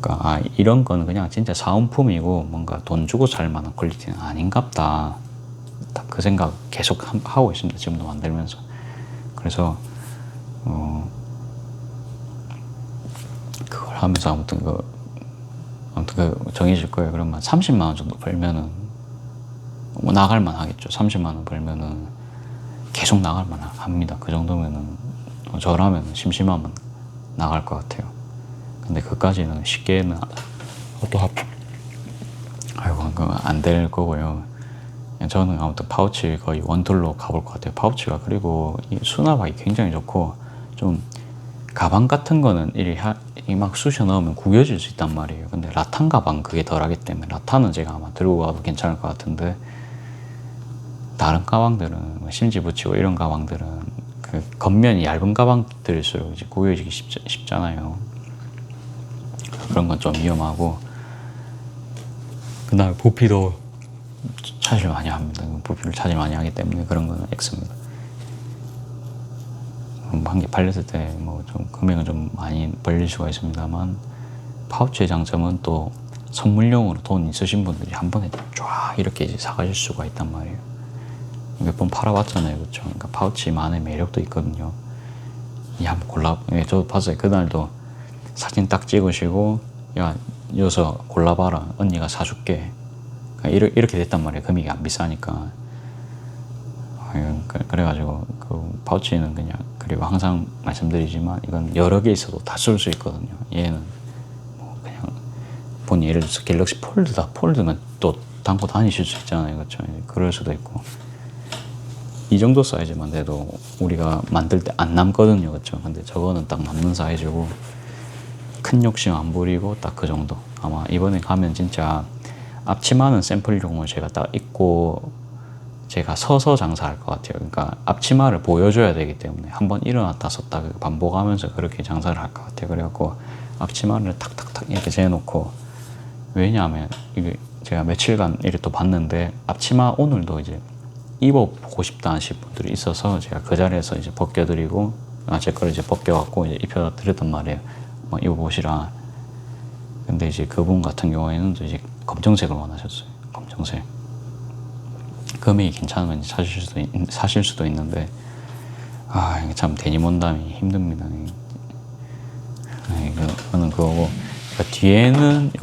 그러니까 이런 거는 그냥 진짜 사은품이고 뭔가 돈 주고 살 만한 퀄리티는 아닌갑다. 딱 그 생각 계속 하고 있습니다. 지금도 만들면서. 그래서 그걸 하면서 아무튼 정해질 거예요. 그러면 30만 원 정도 벌면은 뭐 나갈만 하겠죠. 30만 원 벌면은 계속 나갈만 합니다. 그 정도면은 저라면 심심하면 나갈 것 같아요. 근데 그까지는 쉽게는 또 아이고 안 될 거고요. 저는 아무튼 파우치 거의 원툴로 가볼 것 같아요. 파우치가 그리고 이 수납하기 굉장히 좋고 좀 가방 같은 거는 막 쑤셔 넣으면 구겨질 수 있단 말이에요. 근데 라탄 가방 그게 덜하기 때문에 라탄은 제가 아마 들고 가도 괜찮을 것 같은데 다른 가방들은 심지 붙이고 이런 가방들은 그 겉면이 얇은 가방들일수록 이제 구겨지기 쉽잖아요. 그런 건 좀 위험하고 그다음에 부피도 차질 많이 합니다. 부피를 차질 많이 하기 때문에 그런 거는 X입니다. 한 개 팔렸을 때 뭐 좀 금액은 좀 많이 벌릴 수가 있습니다만 파우치의 장점은 또 선물용으로 돈 있으신 분들이 한 번에 쫙 이렇게 이제 사가실 수가 있단 말이에요. 몇 번 팔아봤잖아요, 그렇죠? 그러니까 파우치만의 매력도 있거든요. 이 한번 저도 봤어요. 그날도 사진 딱 찍으시고 야 여기서 골라봐라, 언니가 사줄게. 이렇게 됐단 말이에요. 금액이 안 비싸니까. 그래가지고 그 파우치는 그냥, 그리고 항상 말씀드리지만 이건 여러 개 있어도 다 쓸 수 있거든요. 얘는 뭐 그냥 본인 예를 들어서 갤럭시 폴드는 또 담고 다니실 수 있잖아요, 그렇죠? 그럴 수도 있고 이 정도 사이즈만 돼도 우리가 만들 때 안 남거든요, 그렇죠? 근데 저거는 딱 남는 사이즈고 큰 욕심 안 부리고 딱 그 정도. 아마 이번에 가면 진짜 앞치마는 샘플용으로 제가 딱 입고 제가 서서 장사할 것 같아요. 그러니까 앞치마를 보여줘야 되기 때문에 한번 일어났다 섰다 반복하면서 그렇게 장사를 할 것 같아요. 그래갖고 앞치마를 탁탁탁 이렇게 재놓고, 왜냐하면 이게 제가 며칠간 이렇게 또 봤는데 앞치마 오늘도 이제 입어보고 싶다 하시는 분들이 있어서 제가 그 자리에서 이제 벗겨드리고 제 거를 이제 벗겨갖고 이제 입혀드렸단 말이에요. 뭐 입어보시라. 근데 이제 그분 같은 경우에는 이제 검정색을 원하셨어요. 검정색. 금액이 괜찮은 건지 사실 수도 있는데, 이게 참 데님 원단이 힘듭니다. 이거는 그거고, 그러니까 뒤에는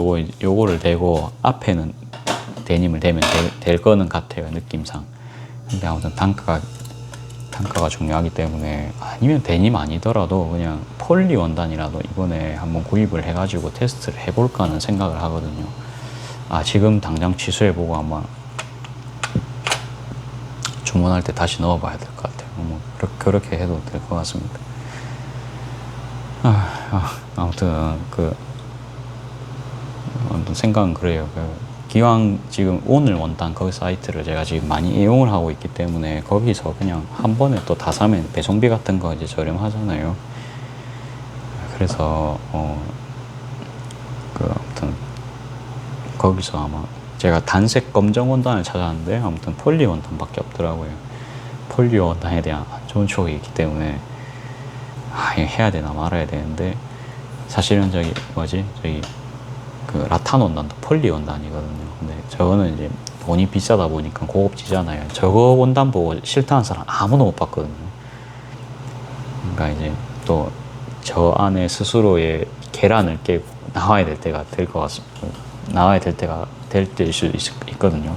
요거를 대고 앞에는 데님을 대면 될 거는 같아요, 느낌상. 근데 아무튼 단가가 중요하기 때문에, 아니면 데님 아니더라도 그냥 폴리 원단이라도 이번에 한번 구입을 해가지고 테스트를 해볼까 하는 생각을 하거든요. 지금 당장 취소해보고 아마 주문할 때 다시 넣어봐야 될 것 같아요. 뭐 그렇게 해도 될 것 같습니다. 아무튼 아무튼 생각은 그래요. 기왕 지금 오늘 원단 거기 사이트를 제가 지금 많이 이용을 하고 있기 때문에 거기서 그냥 한 번에 또 다 사면 배송비 같은 거 이제 저렴하잖아요. 그래서 아무튼 거기서 아마 제가 단색 검정 원단을 찾았는데 아무튼 폴리 원단밖에 없더라고요. 폴리 원단에 대한 안 좋은 추억이 있기 때문에 이거 해야 되나 말아야 되는데, 사실은 그 라탄 원단도 폴리 원단이거든요. 근데 저거는 이제 돈이 비싸다 보니까 고급지잖아요. 저거 원단 보고 싫다는 사람 아무도 못 봤거든요. 그러니까 이제 또 저 안에 스스로의 계란을 깨고 나와야 될 때가 될 수 있거든요.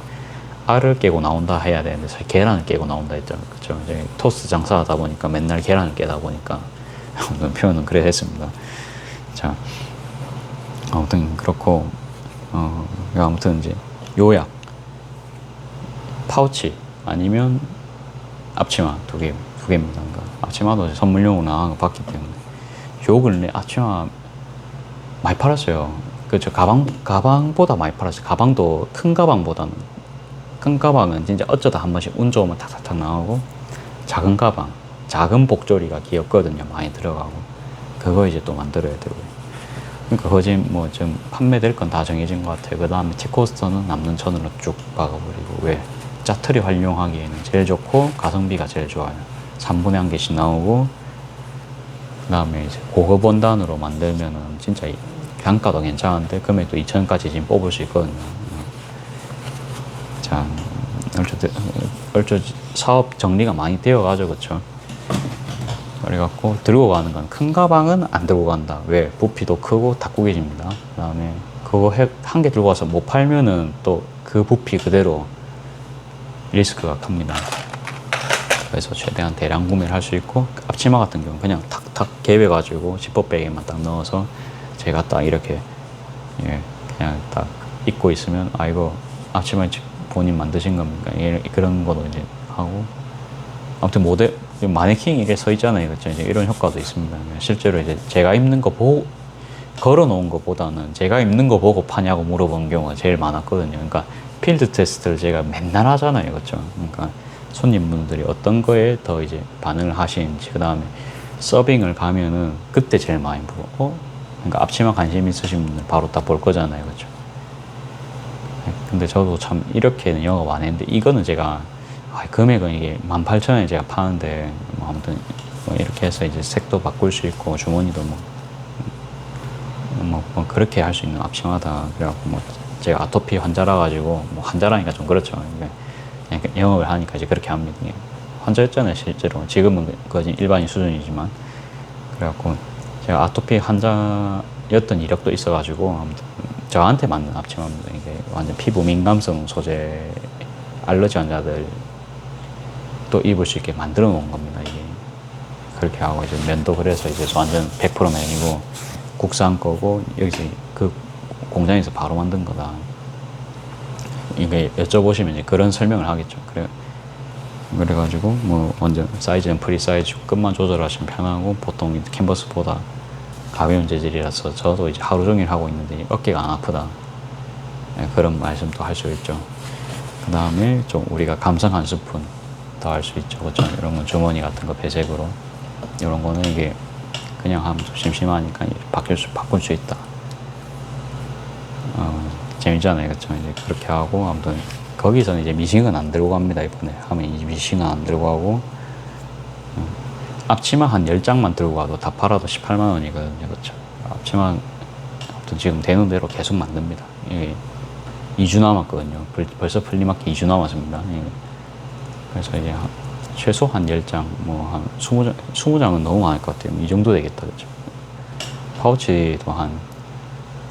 알을 깨고 나온다 해야 되는데 사실 계란을 깨고 나온다 했잖아요. 그렇죠? 이제 토스트 장사하다 보니까 맨날 계란을 깨다 보니까 표현은 그래 했습니다. 자, 아무튼 그렇고 아무튼 이제 요약, 파우치 아니면 앞치마 두 개입니다. 그러니까 앞치마도 선물용으로 나간 거 봤기 때문에 요 근래 앞치마 많이 팔았어요. 그렇죠. 가방보다 많이 팔았어요. 가방도 큰 가방은 진짜 어쩌다 한 번씩 운 좋으면 탁탁탁 나오고, 작은 가방, 작은 복조리가 귀엽거든요. 많이 들어가고 그거 이제 또 만들어야 되고요. 그러니까 거진 뭐 좀 판매될 건 다 정해진 것 같아요. 그 다음에 T코스터는 남는 천으로 쭉 박아버리고, 왜? 짜투리 활용하기에는 제일 좋고 가성비가 제일 좋아요. 3분에 1개씩 나오고, 그 다음에 이제 고급 원단으로 만들면은 진짜 단가도 괜찮은데 금액도 2,000원까지 지금 뽑을 수 있거든요. 자, 얼추 사업 정리가 많이 되어가죠, 그쵸? 그래갖고 들고 가는 건, 큰 가방은 안 들고 간다. 왜? 부피도 크고 다 구겨집니다. 그 다음에 그거 한 개 들고 와서 못 팔면은 또 그 부피 그대로 리스크가 큽니다. 그래서 최대한 대량 구매를 할 수 있고, 앞치마 같은 경우는 그냥 탁탁 개배가지고 지퍼백에만 딱 넣어서 제가 딱 이렇게 그냥 딱 입고 있으면 이거 앞치마 본인 만드신 겁니까? 그런 것도 이제 하고 아무튼 모델 마네킹 이게 서 있잖아요. 그렇죠? 이제 이런 효과도 있습니다. 실제로 이제 제가 입는 거 보고 걸어 놓은 것보다는 제가 입는 거 보고 파냐고 물어보는 경우가 제일 많았거든요. 그러니까 필드 테스트를 제가 맨날 하잖아요. 그렇죠? 그러니까 손님분들이 어떤 거에 더 이제 반응을 하시는지, 그 다음에 서빙을 가면은 그때 제일 많이 보고, 그러니까 앞치마 관심 있으신 분들 바로 딱 볼 거잖아요. 그렇죠? 근데 저도 참 이렇게는 영업 안 했는데, 이거는 제가 금액은 이게 18,000원에 제가 파는데 뭐 아무튼 뭐 이렇게 해서 이제 색도 바꿀 수 있고 주머니도 뭐 그렇게 할 수 있는 앞치마다. 그래갖고 뭐 제가 아토피 환자라 가지고, 뭐 환자라니까 좀 그렇죠. 그냥 영업을 하니까 이제 그렇게 합니다. 환자였잖아요, 실제로. 지금은 거의 일반인 수준이지만. 그래갖고 제가 아토피 환자였던 이력도 있어가지고 아무튼 저한테 맞는 앞치마입니다. 이게 완전 피부 민감성 소재 알러지 환자들 또 입을 수 있게 만들어 놓은 겁니다. 이게 그렇게 하고 이제 면도 그래서 이제 완전 100% 면이고 국산 거고 여기서 그 공장에서 바로 만든 거다. 이게 여쭤보시면 이제 그런 설명을 하겠죠. 그래가지고 뭐 완전 사이즈는 프리 사이즈, 끝만 조절하시면 편하고 보통 캔버스보다 가벼운 재질이라서 저도 이제 하루 종일 하고 있는데 어깨가 안 아프다. 그런 말씀도 할 수 있죠. 그 다음에 좀 우리가 감성 한 스푼 더 할 수 있죠. 그렇죠? 이런 건 주머니 같은 거 배색으로, 이런 거는 이게 그냥 하면 좀 심심하니까 바꿀 수 있다. 재밌잖아요. 그렇죠? 이제 그렇게 하고 아무튼 거기서는 이제 미싱은 안 들고 갑니다. 이번에 하면 이제 미싱은 안 들고 가고 앞치마 한 10장만 들고 가도 다 팔아도 18만 원이거든요. 그렇죠? 앞치마 아무튼 지금 되는 대로 계속 만듭니다. 이게 2주 남았거든요. 벌써 플리마켓 2주 남았습니다. 그래서 이제 최소 한 10장, 뭐 한 20장은 너무 많을 것 같아요. 이 정도 되겠다. 그렇죠? 파우치도 한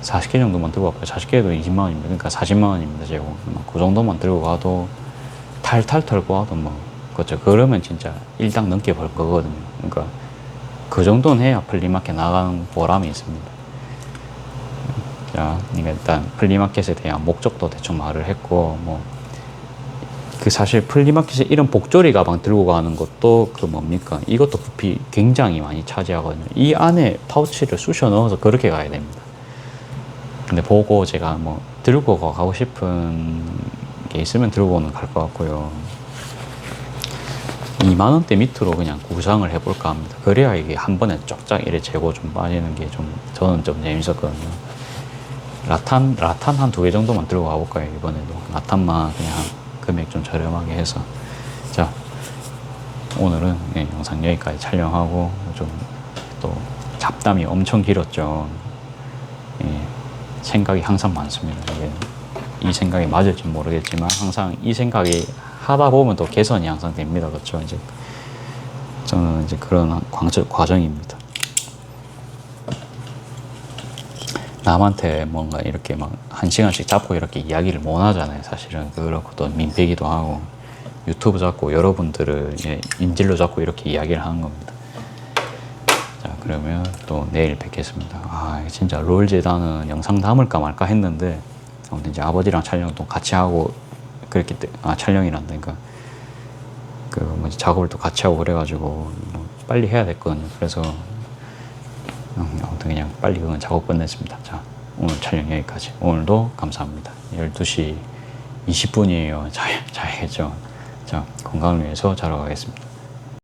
40개 정도만 들고 갈까요? 40개도 20만 원입니다. 그러니까 40만 원입니다. 제고 그 정도만 들고 가도 탈탈 털고 와도 뭐 그렇죠. 그러면 진짜 1당 넘게 벌 거거든요. 그러니까 그 정도는 해야 플리마켓 나가는 보람이 있습니다. 자, 그러니까 일단 플리마켓에 대한 목적도 대충 말을 했고, 뭐 그 사실 플리마켓에 이런 복조리 가방 들고 가는 것도 그 뭡니까? 이것도 부피 굉장히 많이 차지하거든요. 이 안에 파우치를 쑤셔 넣어서 그렇게 가야 됩니다. 근데 보고 제가 뭐 들고 가고 싶은 게 있으면 들고는 갈 것 같고요. 2만 원대 밑으로 그냥 구상을 해볼까 합니다. 그래야 이게 한 번에 쫙쫙 이래 재고 좀 빠지는 게 좀 저는 좀 재밌었거든요. 라탄 한 2개 정도만 들고 가볼까요? 이번에도 라탄만 그냥 금액 좀 저렴하게 해서. 자, 오늘은 영상 여기까지 촬영하고, 좀 또 잡담이 엄청 길었죠. 생각이 항상 많습니다. 이 생각이 맞을지 모르겠지만 항상 이 생각이 하다 보면 또 개선이 항상 됩니다. 그렇죠? 이제 저는 이제 그런 과정입니다. 남한테 뭔가 이렇게 막 1시간씩 잡고 이렇게 이야기를 못 하잖아요. 사실은 그렇고 또 민폐기도 하고, 유튜브 잡고 여러분들을 인질로 잡고 이렇게 이야기를 하는 겁니다. 자, 그러면 또 내일 뵙겠습니다. 진짜 롤 재단은 영상 담을까 말까 했는데 아무튼 이제 아버지랑 촬영도 같이 하고 그랬기 때문에 촬영이란다니까 그 뭐지 작업을 또 같이 하고 그래가지고 뭐 빨리 해야 됐거든요. 그래서 아무튼 그냥 빨리 그건 작업 끝냈습니다. 자, 오늘 촬영 여기까지. 오늘도 감사합니다. 12시 20분이에요. 자야겠죠. 자, 건강을 위해서 자러 가겠습니다.